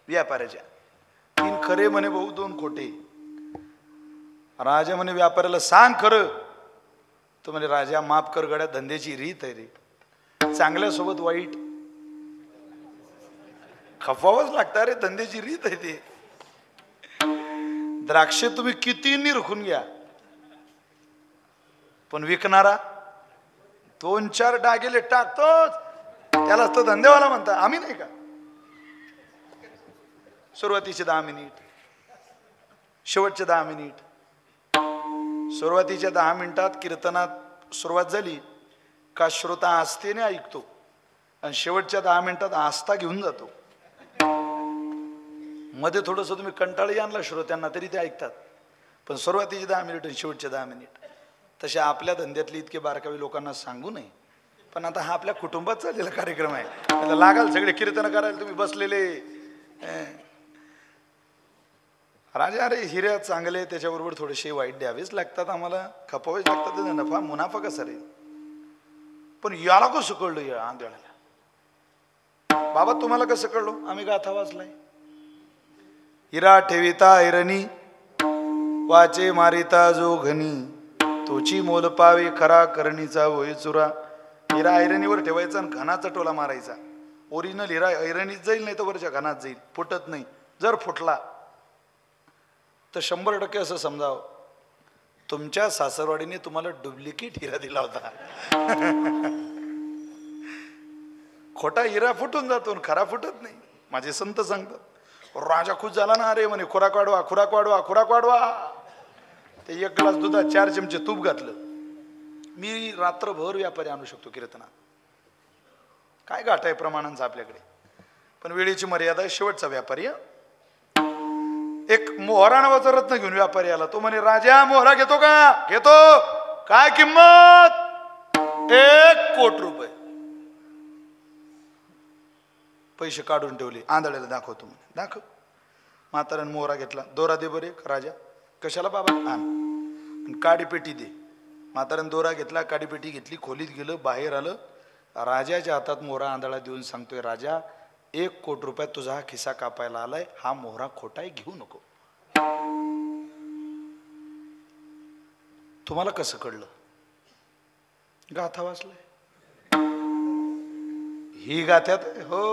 व्यापाऱ्याच्या. 3 खरे म्हणे भाऊ, 2 खोटे. राजा म्हणे व्यापाऱ्याला सांग खरं. तो म्हणे राजा माफ कर गड्या, धंद्याची रीत आहे रे. चांगल्यासोबत वाईट खपावंच लागतं रे, धंद्याची रीत आहे ते. द्राक्ष तुम्ही किती निरखून घ्या, पण विकणारा 2-4 डागेले टाकतोच. त्यालाच तर धंदेवाला म्हणता. आम्ही नाही का? सुरुवातीचे 10 मिनिट, शेवटचे 10 मिनिट. सुरुवातीच्या 10 मिनिटात कीर्तनात सुरुवात झाली का श्रोता आस्थेने ऐकतो आणि शेवटच्या 10 मिनिटात आस्था घेऊन जातो. मध्ये थोडंसं तुम्ही कंटाळी आणला श्रोत्यांना तरी ते ऐकतात. पण सुरुवातीचे 10 मिनिट आणि शेवटचे 10 मिनिट. तसे आपल्या धंद्यातले इतके बारकावी लोकांना सांगू नये. पण आता हा आपल्या कुटुंबात चाललेला कार्यक्रम आहे. आता लागाल सगळे कीर्तन करायला तुम्ही बसलेले. राजा अरे हिऱ्या चांगले, त्याच्याबरोबर थोडेसे वाईट द्यावेच लागतात आम्हाला, खपावेच लागतात. नफा मुनाफा कसा रे. पण याला कसं कळलं या आंधळ्याला? बाबा तुम्हाला कसं कळलो? आम्ही गाथा वाचलाय. हिरा ठेविता ऐरणी, वाचे मारिता जो घनी, तोची मोल पावे खरा करणीचा होय चुरा. हिरा ऐरणीवर ठेवायचा आणि घनाचा टोला मारायचा. ओरिजिनल हिरा ऐरणीत जाईल, नाही तर वरच्या घनात जाईल, फुटत नाही. जर फुटला तर 100% असं समजावं तुमच्या सासरवाडीने तुम्हाला डुप्लिकेट हिरा दिला होता. खोटा हिरा फुटून जातो, खरा फुटत नाही. माझे संत सांगतात. राजा खुश झाला ना, अरे म्हणे खुराक वाढवा, खुराक वाढवा, खुराक वाढवा. ते 1 ग्लास दुधात 4 चमचे तूप घातलं. मी रात्रभर व्यापारी आणू शकतो कीर्तनात. काय गाठ आहे प्रमाणांचा आपल्याकडे. पण वेळेची मर्यादा आहे. शेवटचा व्यापारी, एक मोहरा नावाचा रत्न घेऊन व्यापारी आला. तो म्हणे राजा मोहरा घेतो का? घेतो. काय किंमत? 1 कोटी रुपये. पैसे काढून ठेवले. आंधळ्याला दाखवतो म्हणे. दाखव. म्हाताऱ्याने मोहरा घेतला. दोरा दे बरे राजा. कशाला बाबा? आण. काडीपेटी दे. म्हाताऱ्याने दोरा घेतला, काडीपेटी घेतली, खोलीत गेलं, बाहेर आलं. राजाच्या हातात मोहरा आंधळा देऊन सांगतोय राजा 1 कोटी रुपयात तुझा हा खिसा कापायला आलाय. हा मोहरा खोटा आहे, घेऊ नको. तुम्हाला कसं कळलं? गाथा वाचलाय. ही गाथ्यात हो.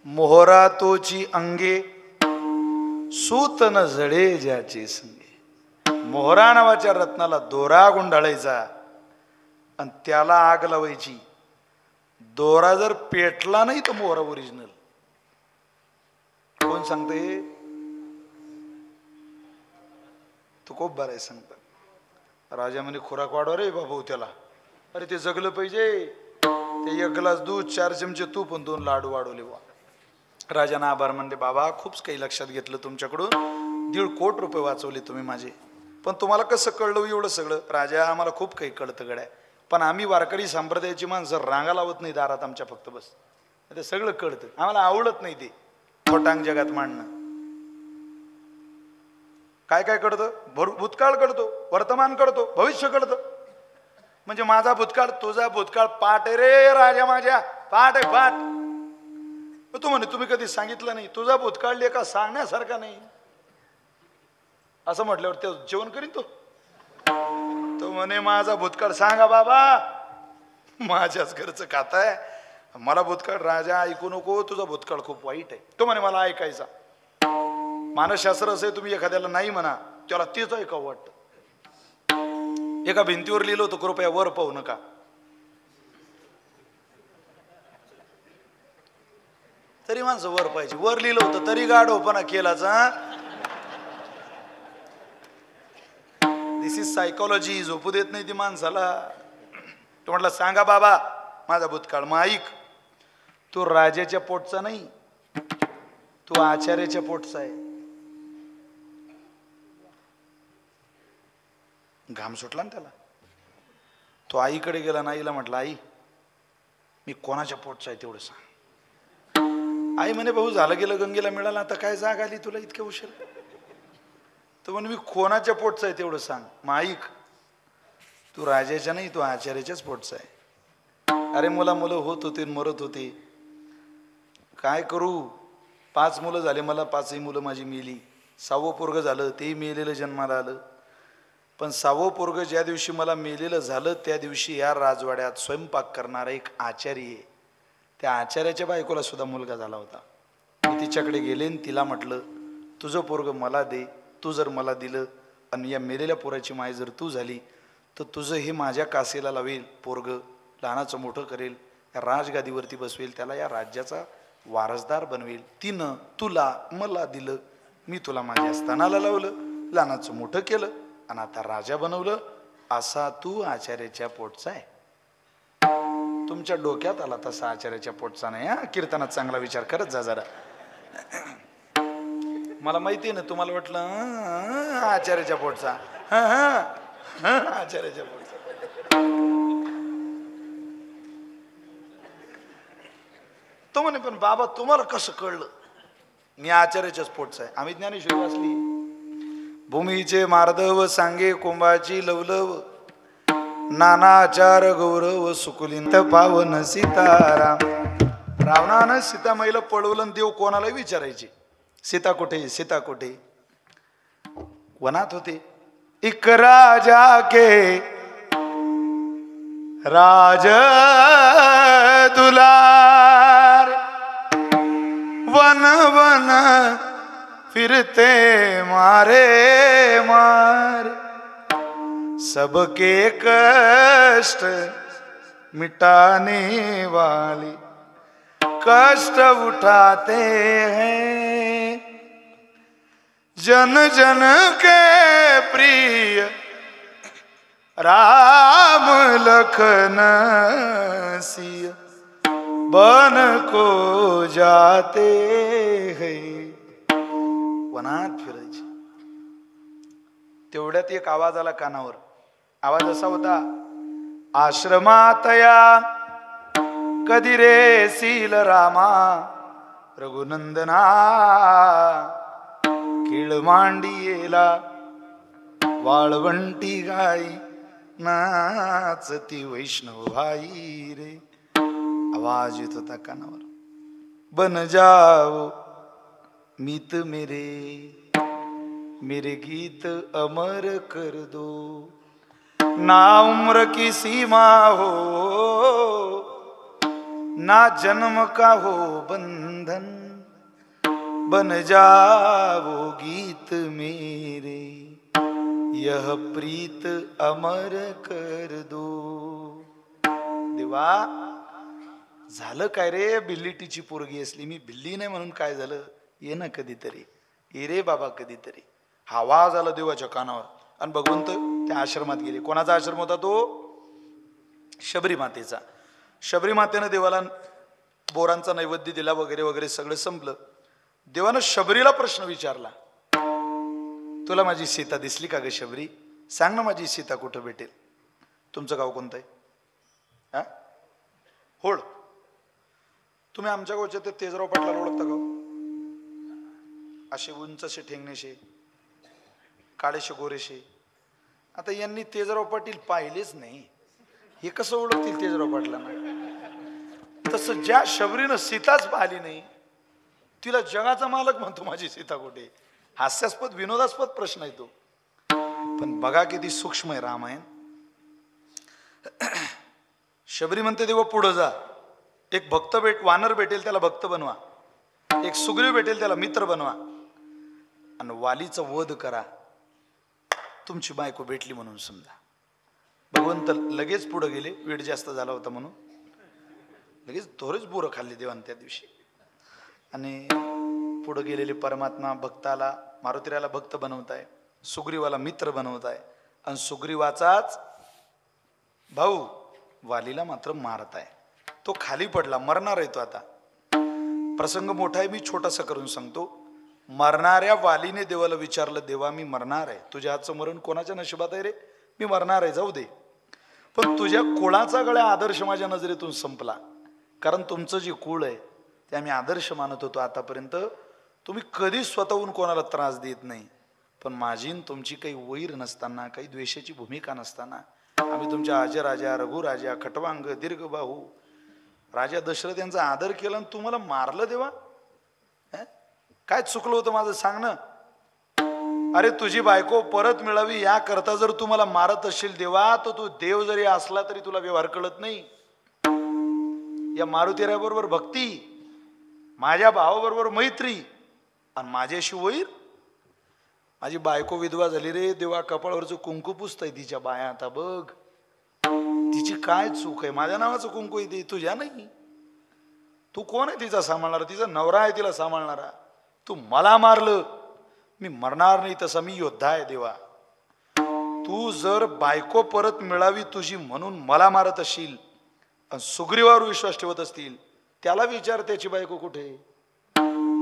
मोहरा तोची अंगे, सूत न जळे ज्याचे संगे. मोहरा नावाच्या रत्नाला दोरा गुंडाळायचा आणि त्याला आग लावायची. दोरा जर पेटला नाही तर मोहरा ओरिजिनल. कोण सांगते? तू खूप बरं आहे सांगता. राजा म्हणे खुराक वाढवा रे बाबू त्याला. अरे ते जगलं पाहिजे. ते 1 ग्लास दूध, 4 चमचे तूप आणि 2 लाडू वाढवले. वा. राजांना आभार म्हणले. बाबा खूपच काही लक्षात घेतलं तुमच्याकडून. 1.5 कोटी रुपये वाचवले तुम्ही माझे. पण तुम्हाला कसं कळलं एवढं सगळं? राजा आम्हाला खूप काही कळतं गड्या, पण आम्ही वारकरी संप्रदायाची माणसं रांगा लावत नाही दारात आमच्या फक्त बस. ते सगळं कळतं. आम्हाला आवडत नाही ते खोटांग जगात मांडणं. काय काय कळतं? भूतकाळ कळतो, वर्तमान कळतो, भविष्य कळतं. म्हणजे माझा भूतकाळ तुझा भूतकाळ पाठ आहे रे राजा. माझ्या पाठ आहे, पाठ. तू म्हणे तुम्ही कधी सांगितलं नाही. तुझा भूतकाळ लेखा सांगण्यासारखा नाही. असं म्हटल्यावर ते जेवण करीन तो म्हणे माझा भूतकाळ सांगा बाबा. माझ्याच घरचं खाताय. मला भूतकाळ राजा ऐकू नको. तुझा भूतकाळ खूप वाईट आहे. तो म्हणे मला ऐकायचा. मानसशास्त्र असे तुम्ही एखाद्याला नाही म्हणा त्याला तेच ऐकावं वाटतं. एका भिंतीवर लिहिलं होतं कृपया वर पाहू नका. तरी माणसं वर पाहिजे. वर लिहिलं होतं तरी गाढवपणा केलाच. दिस इज सायकोलॉजी. झोपू देत नाही ती माणसाला. तो म्हटलं सांगा बाबा माझा भूतकाळ. मग ऐक, तू राजाच्या पोटचा नाही, तू आचार्याच्या पोटचा आहे. घाम सुटला ना त्याला. तो आईकडे गेला. आईला म्हटलं आई मी कोणाच्या पोटचा आहे तेवढं सांग. आई म्हणे भाऊ झालं गेलं गंगेला मिळालं, आता काय जाग आली तुला इतक्या उशीर. तर म्हणे मी कोणाच्या पोटचा आहे तेवढं सांग. मग ऐक, तू राजाच्या नाही, तू आचार्याच्याच पोटचा आहे. अरे मुलं होत होते मरत होते, काय करू. 5 मुलं झाले मला, 5ही मुलं माझी मेली. 6वं पोरग झालं, तेही मेलेलं जन्माला आलं. पण 6वं पोरग ज्या दिवशी मला मेलेलं झालं त्या दिवशी या राजवाड्यात स्वयंपाक करणारा एक आचार्य आहे, त्या आचार्याच्या बायकोला सुद्धा मुलगा झाला होता. मी तिच्याकडे गेले आणि तिला म्हटलं तुझं पोरग मला दे. तू जर मला दिलं आणि या मेलेल्या पोराची माय जर तू झाली तर तुझं हे माझ्या कासेला लावेल पोरग, लहानाचं मोठं करेल, या राजगादीवरती बसवेल, त्याला या राज्याचा वारसदार बनवेल. तिनं तुला मला दिलं, मी तुला माझ्या स्थानाला लावलं, लहानाचं मोठं केलं आणि आता राजा बनवलं. असा तू आचार्याच्या पोटचा आहे. तुमच्या डोक्यात आला तसा आचार्याच्या पोटचा नाही. हा, कीर्तनात चांगला विचार करत जा जरा. मला माहिती आहे ना, तुम्हाला वाटलं आचार्याच्या पोटचा. आचार्याच्या पोटचा. तो म्हणे पण बाबा तुम्हाला कसं कळलं मी आचार्याच्याच पोटचा आहे. आम्ही ज्ञानेश्वरी वाचली. भूमीचे मार्दव सांगे कुंभाची लवलव, नानाचार गौरव सुकुलिंत पावन सीताराम. रावणानं सीतामाईला पळवलं. देव कोणाला विचारायचे सीता कुठे, सीता कुठे. वनात होते. एक राजा के राज दुलार, वन वन फिरते मारे मार, सबके कष्ट मिटाने वाले कष्ट उठाते हैं, जन जन के प्रिय राम लखन सिय बन को जाते हैं. वनात फिरायचे. तेवढ्यात एक आवाज आला कानावर. आवाज असा होता, आश्रमातया कधी रे सील रामा रघुनंदना, खिळ मांडियेला वाळवंटी गाई, नाचती वैष्णव भाई रे. आवाज येत होता कानावर. बन जाओ मीत मेरे, मेरे गीत अमर कर दो, ना उम्र की सीमा हो, ना जन्म का हो बंधन, बन जाओ गीत मेरे, यह प्रीत अमर कर दो. देवा झालं काय रे, बिल्लीटीची पोरगी असली, मी बिल्ली नाही म्हणून काय झालं, ये ना कधीतरी, ये रे बाबा कधीतरी. हा आवाज आला देवाच्या कानावर. आणि भगवंत त्या आश्रमात गेले. कोणाचा आश्रम होता तो? शबरी मातेचा. शबरी मातेनं देवाला बोरांचा नैवेद्य दिला वगैरे वगैरे सगळं संपलं. देवानं शबरीला प्रश्न विचारला, तुला माझी सीता दिसली का ग शबरी? सांग ना माझी सीता कुठं भेटेल. तुमचं गाव कोणतं आहे? हा, होळ. तुम्ही आमच्या गावच्या ते तेजराव पाटलाला ओळखता का? असे उंचशे ठेंगणेशे, काळेशे गोरेशे. आता यांनी तेजराव पाटील पाहिलेच नाही, हे कसं ओळखतील तेजराव पाटलांना? तसं ज्या शबरीनं सीताच पाहिली नाही तिला जगाचा मालक म्हणतो माझी सीता कुठे. हास्यास्पद विनोदास्पद प्रश्न आहे तो, पण बघा किती सूक्ष्म आहे रामायण. शबरी म्हणते देवा पुढं जा, एक भक्त वानर भेटेल त्याला भक्त बनवा, एक सुग्रीव भेटेल त्याला मित्र बनवा, आणि वालीचा वध करा, तुमची बायको भेटली म्हणून समजा. भगवंत लगेच पुढे गेले. वेळ जास्त झाला होता म्हणून लगेच थोडेच बोरं खाल्ली देवान त्या दिवशी. आणि पुढे गेलेले परमात्मा भक्ताला, मारुतीराला भक्त बनवताय, सुग्रीवाला मित्र बनवताय, आणि सुग्रीवाचाच भाऊ वालीला मात्र मारत आहे. तो खाली पडला, मरणार आहे तो आता. प्रसंग मोठा आहे, मी छोटासा करून सांगतो. मरणाऱ्या वालीने देवाला विचारलं, देवा मी मरणार आहे, तुझ्या हातचं मरण कोणाच्या नशिबात आहे रे? मी मरणार आहे, जाऊ दे, पण तुझ्या कुळाचा गळ्या आदर्श माझ्या नजरेतून संपला. कारण तुमचं जे कुळ आहे ते आम्ही आदर्श मानत होतो आतापर्यंत. तुम्ही कधीच स्वतःहून कोणाला त्रास देत नाही, पण माझी तुमची काही वैर नसताना, काही द्वेषाची भूमिका नसताना आम्ही तुमच्या अजराजा, रघुराजा, खटवांग, दीर्घबाहू राजा दशरथ यांचा आदर केला आणि तुम्हाला मारलं देवा? काय चुकलं होतं माझं सांग ना. अरे तुझी बायको परत मिळावी याकरता जर तू मला मारत असशील देवा, तर तू देव जरी असला तरी तुला व्यवहार कळत नाही. या मारुतीरायाबरोबर भक्ती, माझ्या भावाबरोबर मैत्री आणि माझ्याशी वैर. माझी बायको विधवा झाली रे देवा, कपाळवरचं कुंकू पुसतंय तिच्या बाया. आता बघ तिची काय चूक आहे? माझ्या नावाचं कुंकू आहे ते, तुझ्या नाही. तू कोण आहे तिचा सांभाळणारा? तिचा नवरा आहे तिला सांभाळणारा. तू मला मारलं, मी मरणार नाही तसा मी योद्धा आहे देवा. तू जर बायको परत मिळावी तुझी म्हणून मला मारत असशील आणि सुग्रीवावर विश्वास ठेवत असतील, त्याला विचार त्याची बायको कुठे?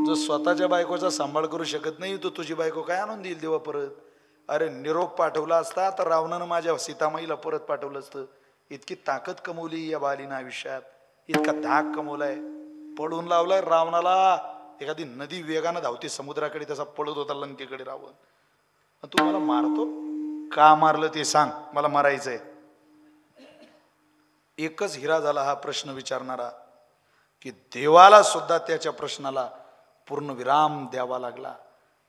जो स्वतःच्या बायकोचा सांभाळ करू शकत नाही तो तुझी बायको काय आणून देईल देवा परत? अरे निरोप पाठवला असता तर रावणानं माझ्या सीतामाईला परत पाठवलं असतं. इतकी ताकद कमवली या बालीनं आयुष्यात, इतका धाक कमवलाय, पळून लावलाय रावणाला. एखादी नदी वेगानं धावते समुद्राकडे तसा पळत होता लंकेकडे रावण. तू मला मारतो का? मारलं ते सांग, मला मारायचंय. एकच हिरा झाला हा प्रश्न विचारणारा, की देवाला सुद्धा त्याच्या प्रश्नाला पूर्ण विराम द्यावा लागला.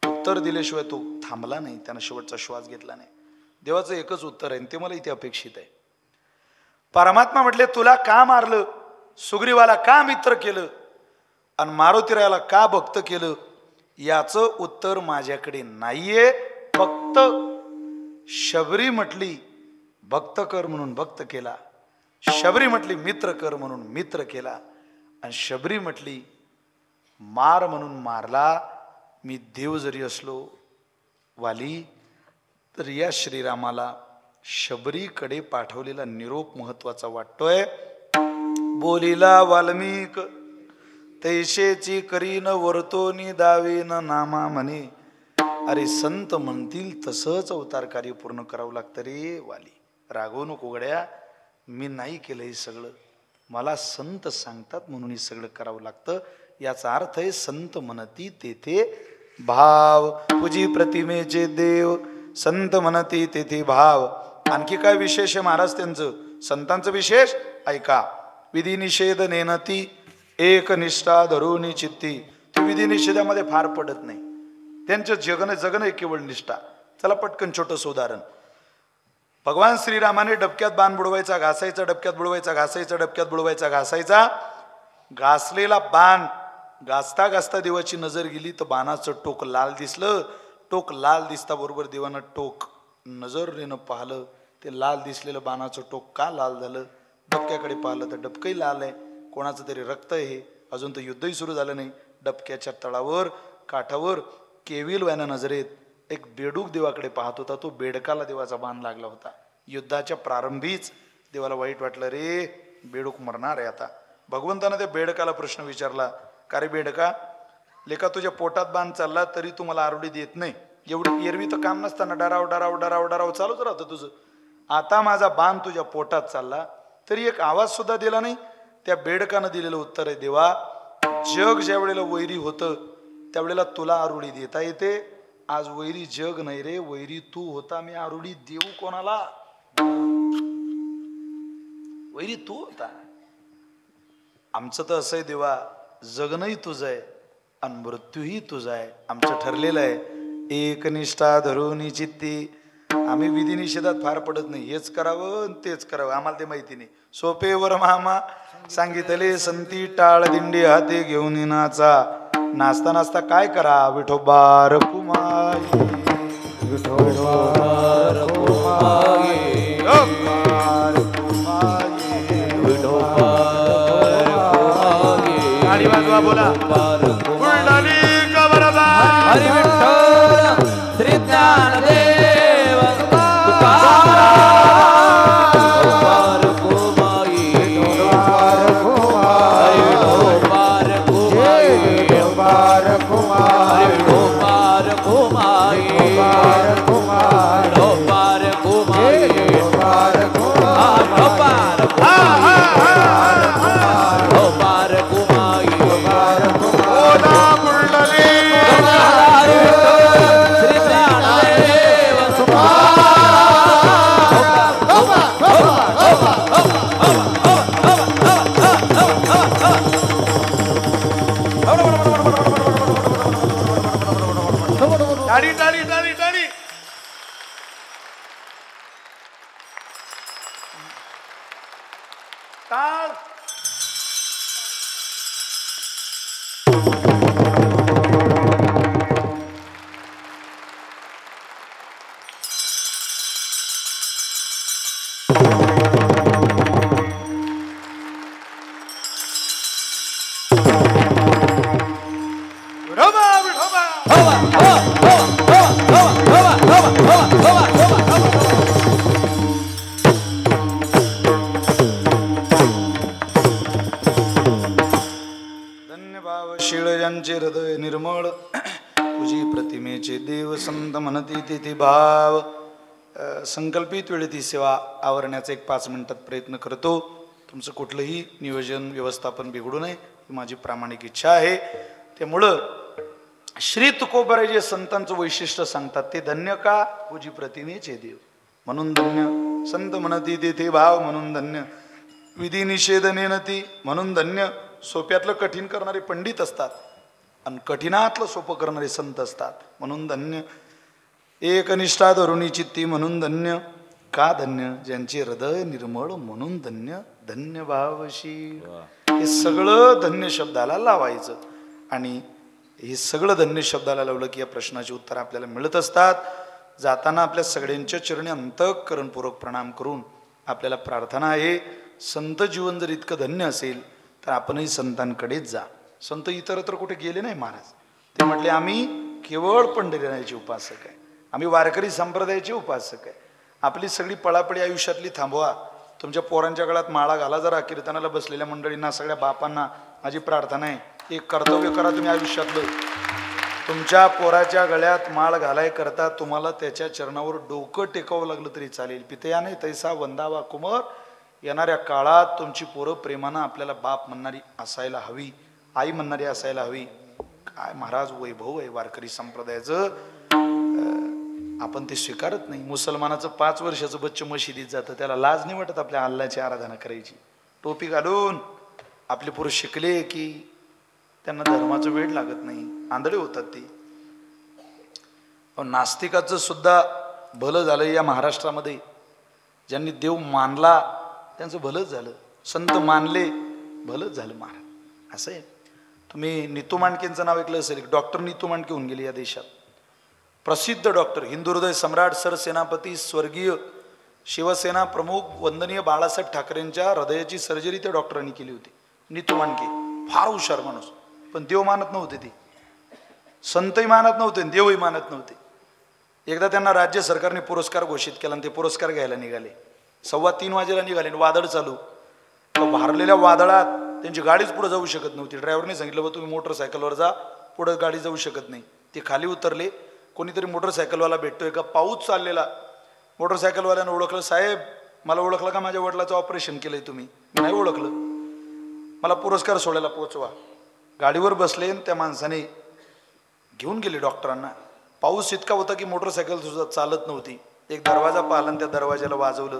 उत्तर दिल्याशिवाय तो थांबला नाही, त्यानं शेवटचा श्वास घेतला नाही. देवाचं एकच उत्तर आहे, ते मला इथे अपेक्षित आहे. परमात्मा म्हटले तुला का मारलं, सुग्रीवाला का मित्र केलं आणि मारुतीरायाला का भक्त केलं, याचं उत्तर माझ्याकडे नाहीये. फक्त शबरी म्हटली भक्त कर म्हणून भक्त केला, शबरी म्हटली मित्र कर म्हणून मित्र केला, आणि शबरी म्हटली मार म्हणून मारला. मी देव जरी असलो वाली, तर या श्रीरामाला शबरीकडे पाठवलेला निरोप महत्वाचा वाटतोय. बोलिला वाल्मिक तैशेची करीन वर्तोनी दावेन नामा म्हणे. अरे संत म्हणतील तसंच अवतार कार्य पूर्ण करावं लागतं रे वाली. रागवू नको गड्या, मी नाही केलं हे सगळं, मला संत सांगतात म्हणून हे सगळं करावं लागतं. याचा अर्थ आहे संत म्हणती तेथे भाव, पूजी प्रतिमेचे देव, संत म्हणती तेथे भाव. आणखी काय विशेष आहे महाराज त्यांचं? संतांचं विशेष ऐका. विधी निषेध नेनती एक निष्ठा धरुनी चित्ती. ती विधी निषेधामध्ये फार पडत नाही, त्यांचं जगणं केवळ निष्ठा. चला पटकन छोटंसं उदाहरण. भगवान श्रीरामाने डबक्यात बाण बुडवायचा घासायचा, डबक्यात बुडवायचा घासायचा, डबक्यात बुडवायचा घासायचा. घासलेला बाण घासता घासता देवाची नजर गेली तर बाणाचं टोक लाल दिसलं. टोक लाल दिसता बरोबर देवानं टोक नजरेनं पाहिलं. ते लाल दिसलेलं बाणाचं टोक का लाल झालं? डबक्याकडे पाहिलं तर डबकही लाल आहे, कोणाचं तरी रक्त आहे. अजून तर युद्धही सुरू झालं नाही. डबक्याच्या तळावर काठावर केविल व्यानं नजरेत एक बेडूक देवाकडे पाहत होता. तो बेडकाला देवाचा बाण लागला होता. युद्धाच्या प्रारंभीच देवाला वाईट वाटलं, रे बेडूक मरणार आहे आता. भगवंतानं त्या बेडकाला प्रश्न विचारला, का रे बेडका, लेका तुझ्या पोटात बाण चालला तरी तू मला आरोडी देत नाही. एवढी एरवी तर काम नसताना डराव डराव डराव डराव चालूच राहतं तुझं. आता माझा बाण तुझ्या पोटात चालला तरी एक आवाज सुद्धा दिला नाही. त्या बेडकानं दिलेलं उत्तर आहे, देवा जग ज्या वेळेला वैरी होतं त्यावेळेला तुला आरुडी देता येते. आज वैरी जग नाही रे, वैरी तू होता. मी आरुडी देऊ कोणाला? वैरी तू होता. आमचं तर असं आहे देवा, जगणंही तुझं आहे आणि मृत्यूही तुझा आहे. आमचं ठरलेलं आहे एकनिष्ठा धरुनी चित्ती. आम्ही विधी निषेधात फार पडत नाही. हेच करावं तेच करावं आम्हाला ते माहिती नाही. सोपेवर मामा सांगितले संती टाळ दिंडी हाते घेऊन नाचा. नाचता नाचता काय करा? विठोबा रखुमाई, विठोबा रखुमाई, गाडी वाजवा बोला. पुंडलिक वरदा हरी विठ्ठल श्री ज्ञानदेव तुका टाळ. विठोबा विठोबा हवा हवा हवा हवा हवा हवा हवा हवा हवा धन्य भाव शीळ यांचे हृदय निर्मळ तुझी प्रतिमेचे देव संत म्हणती तिथे भाव. संकल्पित वेळी ती सेवा आवरण्याचा एक 5 मिनिटात प्रयत्न करतो. तुमचं कुठलंही नियोजन व्यवस्थापन बिघडू नये ही माझी प्रामाणिक इच्छा आहे. त्यामुळं श्री तुकोबराय जे संतांचं वैशिष्ट्य सांगतात ते धन्य का तुझी प्रतिमेचे देव म्हणून धन्य, संत म्हणती तेथे भाव म्हणून धन्य, विधी निषेध नेनती म्हणून धन्य. सोप्यातलं कठीण करणारे पंडित असतात आणि कठीणातलं सोपं करणारे संत असतात म्हणून धन्य. एकनिष्ठा धरुणी चित्ती म्हणून धन्य. का धन्य? ज्यांचे हृदय निर्मळ म्हणून धन्य. धन्य भावशी. हे सगळं धन्य शब्दाला लावायचं आणि हे सगळं धन्य शब्दाला लावलं की या प्रश्नाची उत्तर आपल्याला मिळत असतात. जाताना आपल्या सगळ्यांच्या चरणी अंतःकरणपूर्वक प्रणाम करून आपल्याला प्रार्थना आहे, संत जीवन जर इतकं धन्य असेल तर आपणही संतांकडेच जा. संत इतरत्र कुठे गेले नाही महाराज. ते म्हटले आम्ही केवळ पंढरीनाथाचे उपासक आहे, आम्ही वारकरी संप्रदायाचे उपासक आहे. आपली सगळी पळापळी आयुष्यातली थांबवा. तुमच्या पोरांच्या गळ्यात माळा घाला. जरा कीर्तनाला बसलेल्या मंडळींना सगळ्या बापांना माझी प्रार्थना आहे, एक कर्तव्य करा तुम्ही आयुष्यातलं. तुमच्या पोराच्या गळ्यात माळ घालाय करता तुम्हाला त्याच्या चरणावर डोकं टेकावं लागलं तरी चालेल. पितयाने तैसा वंदावा कुमार. येणाऱ्या काळात तुमची पोरं प्रेमानं आपल्याला बाप म्हणणारी असायला हवी, आई म्हणणारी असायला हवी. काय महाराज वैभव आहे वारकरी संप्रदायाचं, आपण ते स्वीकारत नाही. मुसलमानाचं 5 वर्षाचं बच्च मशिदीत जातं, त्याला लाज नाही वाटत आपल्या अल्लाची आराधना करायची. टोपी घालून आपले पुरुष शिकले की त्यांना धर्माचं वेड लागत नाही, आंधळे होतात ते. नास्तिकाचं सुद्धा भलं झालं या महाराष्ट्रामध्ये. ज्यांनी देव मानला त्यांचं भलंच झालं, संत मानले भलंच झालं महाराज. असं आहे. तुम्ही नीतू मांडकेंचं नाव ऐकलं असेल. डॉक्टर नीतू मांडके होऊन गेले या देशात, प्रसिद्ध डॉक्टर, हिंदू हृदय सम्राट, सरसेनापती, स्वर्गीय शिवसेना प्रमुख वंदनीय बाळासाहेब ठाकरेंच्या हृदयाची सर्जरी त्या डॉक्टरांनी केली होती. नीतू मांडके फार हुशार माणूस, पण देव मानत नव्हते ते. संतही मानत नव्हते, देवही मानत नव्हते. एकदा त्यांना राज्य सरकारने पुरस्कार घोषित केला आणि ते पुरस्कार घ्यायला निघाले. 3:15 वाजेला निघाले. वादळ चालू. भारलेल्या वादळात त्यांची गाडीच पुढे जाऊ शकत नव्हती. ड्रायव्हरने सांगितलं बा तुम्ही मोटरसायकलवर जा, पुढे गाडी जाऊ शकत नाही. ते खाली उतरले. कोणीतरी मोटरसायकलवाला भेटतोय का, पाऊस चाललेला. मोटरसायकलवाल्यानं ओळखलं, साहेब मला ओळखलं का, माझ्या वडिलाचं ऑपरेशन केलंय तुम्ही? मी नाही ओळखलं. मला पुरस्कार सोडायला पोचवा. गाडीवर बसले, त्या माणसाने घेऊन गेले डॉक्टरांना. पाऊस इतका होता की मोटरसायकल सुद्धा चालत नव्हती. एक दरवाजा पाहिला आणि त्या दरवाजाला वाजवलं.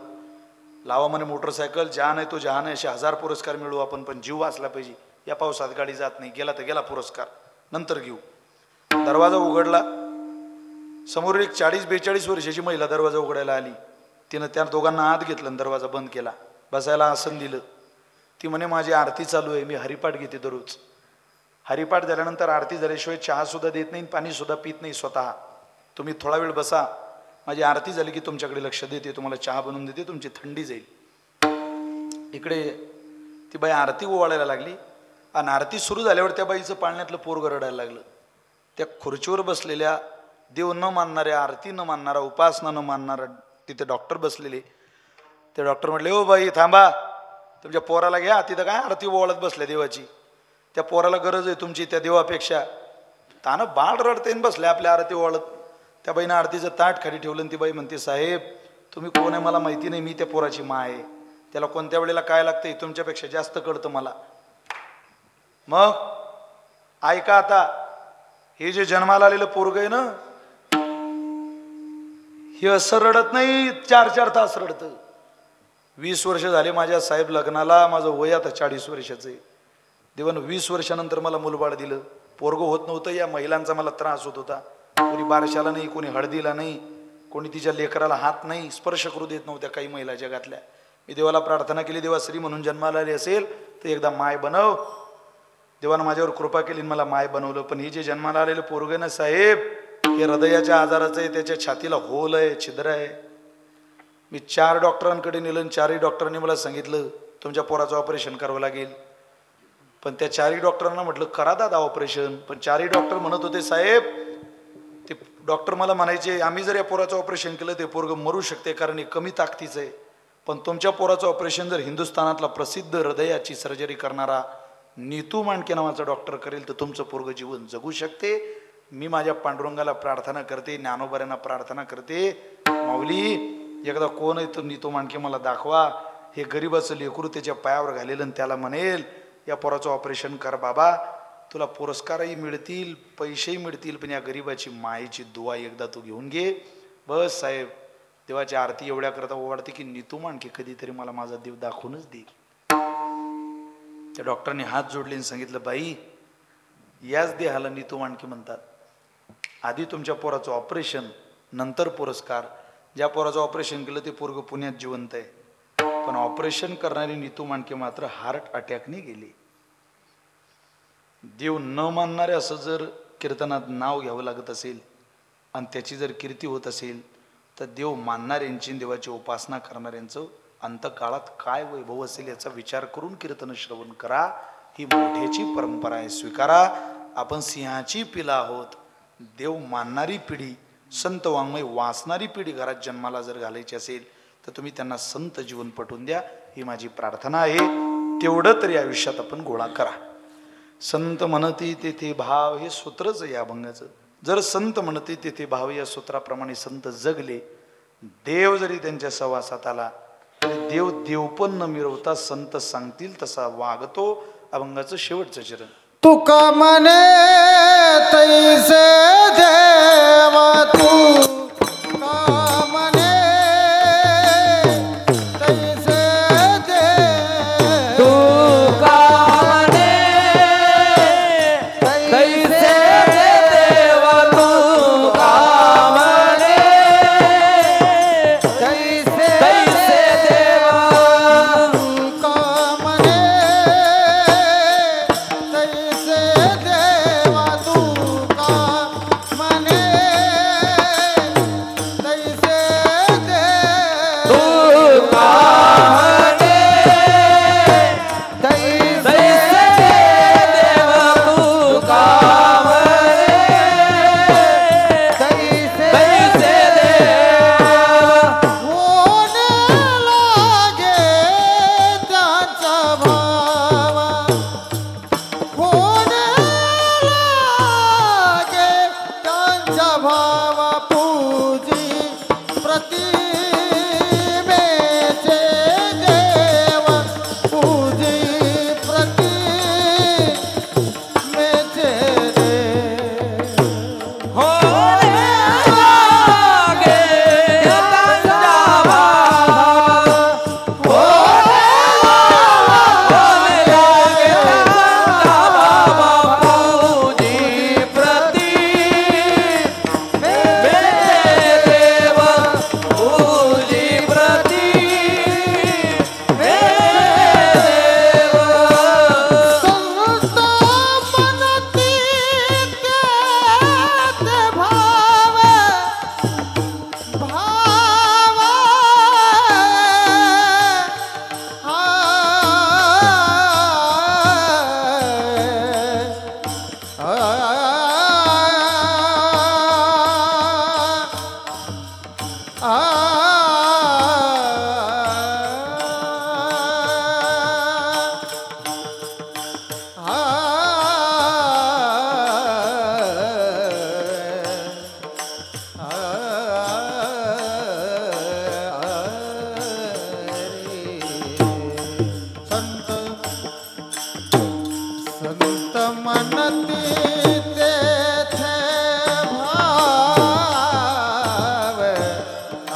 लावा म्हणे मोटरसायकल, जहान आहे तो जहान आहे, असे 1000 पुरस्कार मिळवू आपण, पण जीव वाचला पाहिजे. या पावसात गाडी जात नाही, गेला तर गेला पुरस्कार, नंतर घेऊ. दरवाजा उघडला. समोर एक 40-42 वर्षाची महिला दरवाजा उघडायला आली. तिनं त्या दोघांना आत घेतलं आणि दरवाजा बंद केला. बसायला आसन दिलं. ती म्हणे माझी आरती चालू आहे, मी हरिपाठ घेते दररोज. हरिपाठ झाल्यानंतर आरती झाल्याशिवाय चहा सुद्धा देत नाही, पाणी सुद्धा पित नाही स्वतः. तुम्ही थोडा वेळ बसा, माझी आरती झाली की तुमच्याकडे लक्ष देते, तुम्हाला चहा बनवून देते, तुमची थंडी जाईल. इकडे ती बाई आरती ओवाळायला लागली आणि आरती सुरू झाल्यावर त्या बाईचं पाळण्यातलं पोरगं रडायला लागलं. त्या खुर्चीवर बसलेल्या देव न मानणाऱ्या, आरती न मानणारा, उपासना न मानणारा तिथे डॉक्टर बसलेले. ते डॉक्टर म्हटले ओ बाई थांबा, तुमच्या पोराला घ्या, तिथं काय आरती ओवाळत बसल्या देवाची. त्या पोराला गरज आहे तुमची त्या देवापेक्षा. तानं बाळ रडतेन बसले आपल्या आरती ओवाळत. त्या बाईनं आरतीचं ताट खाली ठेवलं आणि ती बाई म्हणते साहेब तुम्ही कोण आहे मला माहिती नाही, मी त्या पोराची मा आहे, त्याला कोणत्या वेळेला काय लागतंय तुमच्यापेक्षा जास्त कळतं मला. मग ऐका आता, हे जे जन्माला आलेलं पोरग आहे ना, हे असं रडत नाही, 4-4 तास रडतं. 20 वर्ष झाले माझ्या साहेब लग्नाला, माझं वय आता 40 वर्षाचं आहे. देवानं 20 वर्षानंतर मला मुलबाळ दिलं. पोरगं होत नव्हतं. या महिलांचा मला त्रास होत होता. कोणी बारशाला नाही, कोणी हळदीला नाही, कोणी तिच्या लेकराला हात नाही, स्पर्श करू देत नव्हत्या काही महिला जगातल्या. मी देवाला प्रार्थना केली, देवा श्री म्हणून जन्माला आली असेल तर एकदा माय बनव. देवानं माझ्यावर कृपा केली, मला माय बनवलं. पण ही जे जन्माला आलेलं पोरगं ना साहेब, हे हृदयाच्या आजाराचं आहे, त्याच्या छातीला होल आहे, छिद्र आहे. मी 4 डॉक्टरांकडे नेलं, 4ही डॉक्टरांनी मला सांगितलं तुमच्या पोराचं ऑपरेशन करावं लागेल. पण त्या 4ही डॉक्टरांना म्हटलं करा दादा ऑपरेशन. पण 4ही डॉक्टर म्हणत होते साहेब, ते डॉक्टर मला म्हणायचे आम्ही जर या पोराचं ऑपरेशन केलं ते पोरगं मरू शकते, कारण हे कमी ताकदीचं आहे. पण तुमच्या पोराचं ऑपरेशन जर हिंदुस्थानातला प्रसिद्ध हृदयाची सर्जरी करणारा नीतू मांडके नावाचा डॉक्टर करेल तर तुमचं पोरगं जीवन जगू शकते. मी माझ्या पांडुरंगाला प्रार्थना करते, ज्ञानोबाऱ्यांना प्रार्थना करते, माऊली एकदा कोण आहे तो नीतू मांडके मला दाखवा. हे गरीबाचं लेकरू त्याच्या पायावर घालेलं आणि त्याला म्हणेल या पोराचं ऑपरेशन कर बाबा, तुला पुरस्कारही मिळतील, पैसेही मिळतील, पण या गरीबाची मायेची दुआ एकदा तू घेऊन घे. बस साहेब, देवाची आरती एवढ्या करता ओवाळते की नीतू मांडके कधीतरी मला माझा देव दाखवूनच देईल. त्या डॉक्टरने हात जोडले आणि सांगितलं बाई, याच देहाला नीतू मांडके म्हणतात. आधी तुमच्या पोराचं ऑपरेशन, नंतर पुरस्कार. ज्या पोराचं ऑपरेशन केलं ते पोरगं पुण्यात जिवंत आहे, पण ऑपरेशन करणारी नीतू मांडके मात्र हार्ट अटॅकने गेली. देव न मानणारे असं जर कीर्तनात नाव घ्यावं लागत असेल आणि त्याची जर कीर्ती होत असेल तर देव मानणाऱ्यांची, देवाची उपासना करणाऱ्यांचं अंतकाळात काय वैभव असेल याचा विचार करून कीर्तन श्रवण करा. ही मोठ्याची परंपरा आहे, स्वीकारा. आपण सिंहाची पिला आहोत. देव मानणारी पिढी, संत वाङ्मय वाचणारी पिढी घरात जन्माला जर घालायची असेल तर तुम्ही त्यांना संत जीवन पटवून द्या, ही माझी प्रार्थना आहे. तेवढं तरी आयुष्यात आपण गोळा करा. संत म्हणती तेथे भाव, हे सूत्रच आहे या अभंगाचं. जर संत म्हणते तेथे भाव या सूत्राप्रमाणे संत जगले, देव जरी त्यांच्या सहवासात आला तरी देव देवपण न मिरवता संत सांगतील तसा वागतो. अभंगाचं शेवटचं चरण. तुका म्हणे तैसे देवा तू का म्हणे तैसे देव तुका म्हणे तैसे देवा तू का म्हणे तैसे देवा तुका म्हणे तैसे देवा तुका म्हणे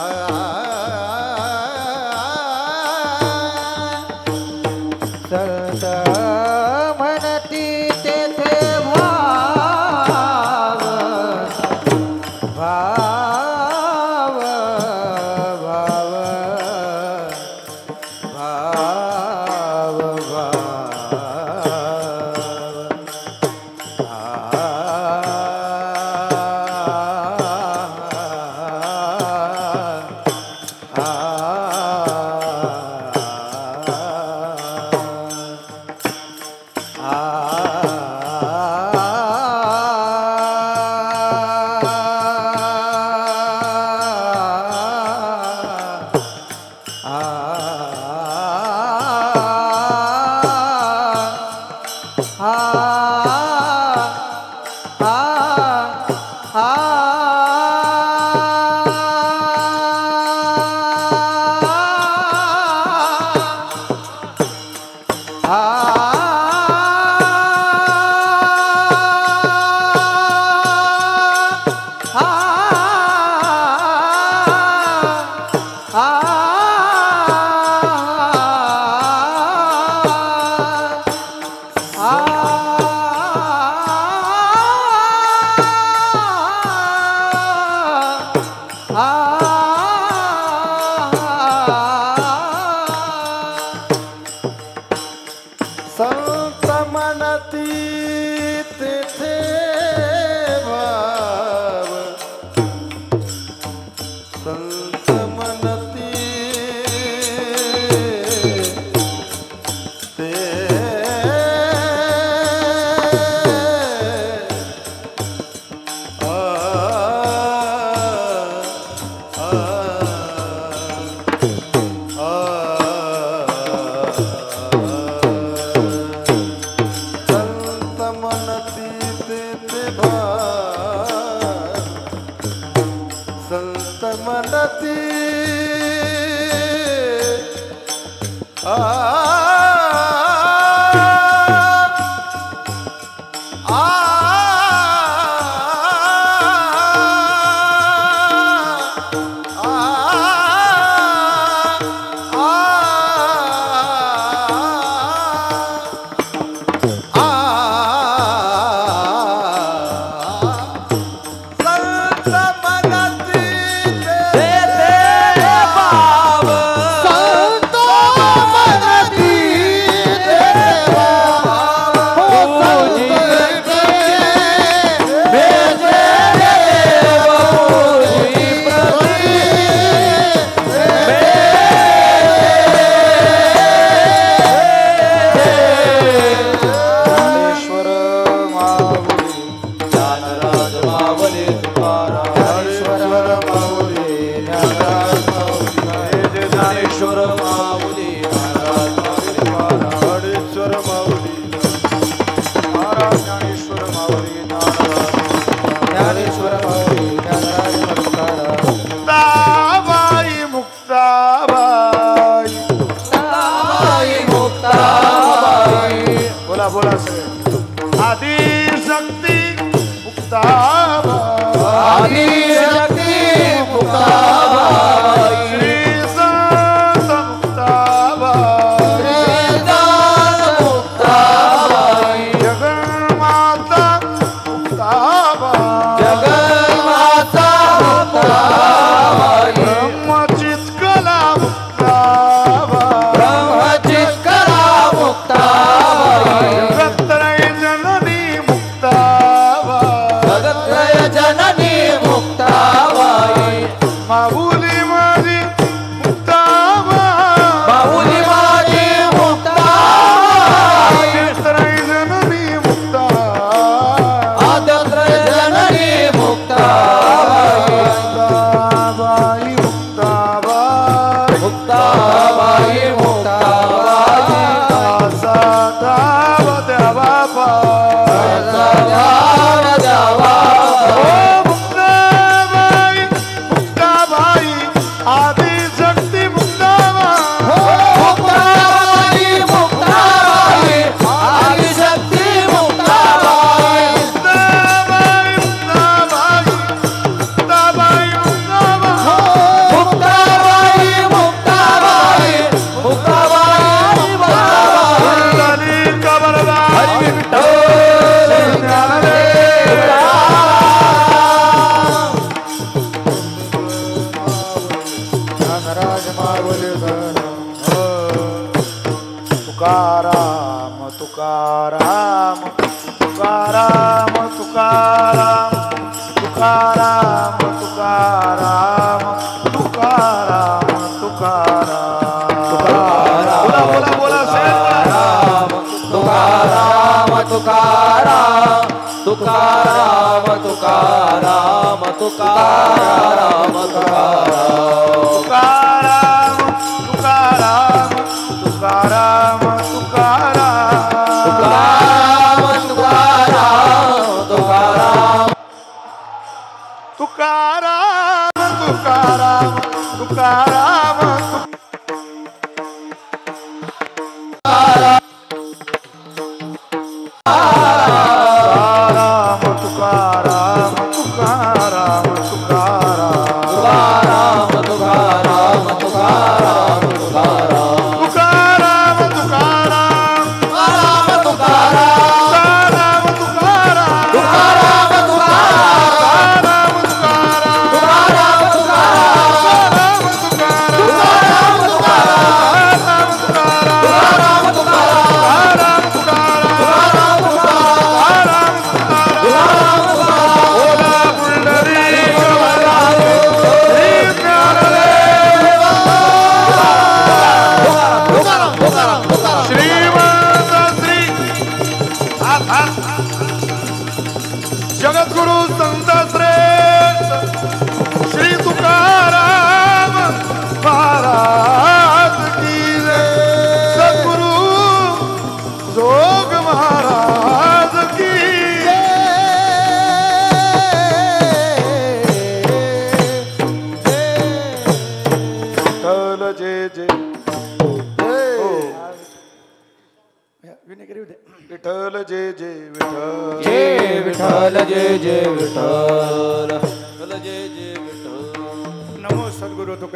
आ तुकाराम विठ्ठल जय जय विठ्ठल जय विठ्ठल जय जय विठ्ठल जय जय विठ्ठल. नमो सद्गुरु तुकाराम.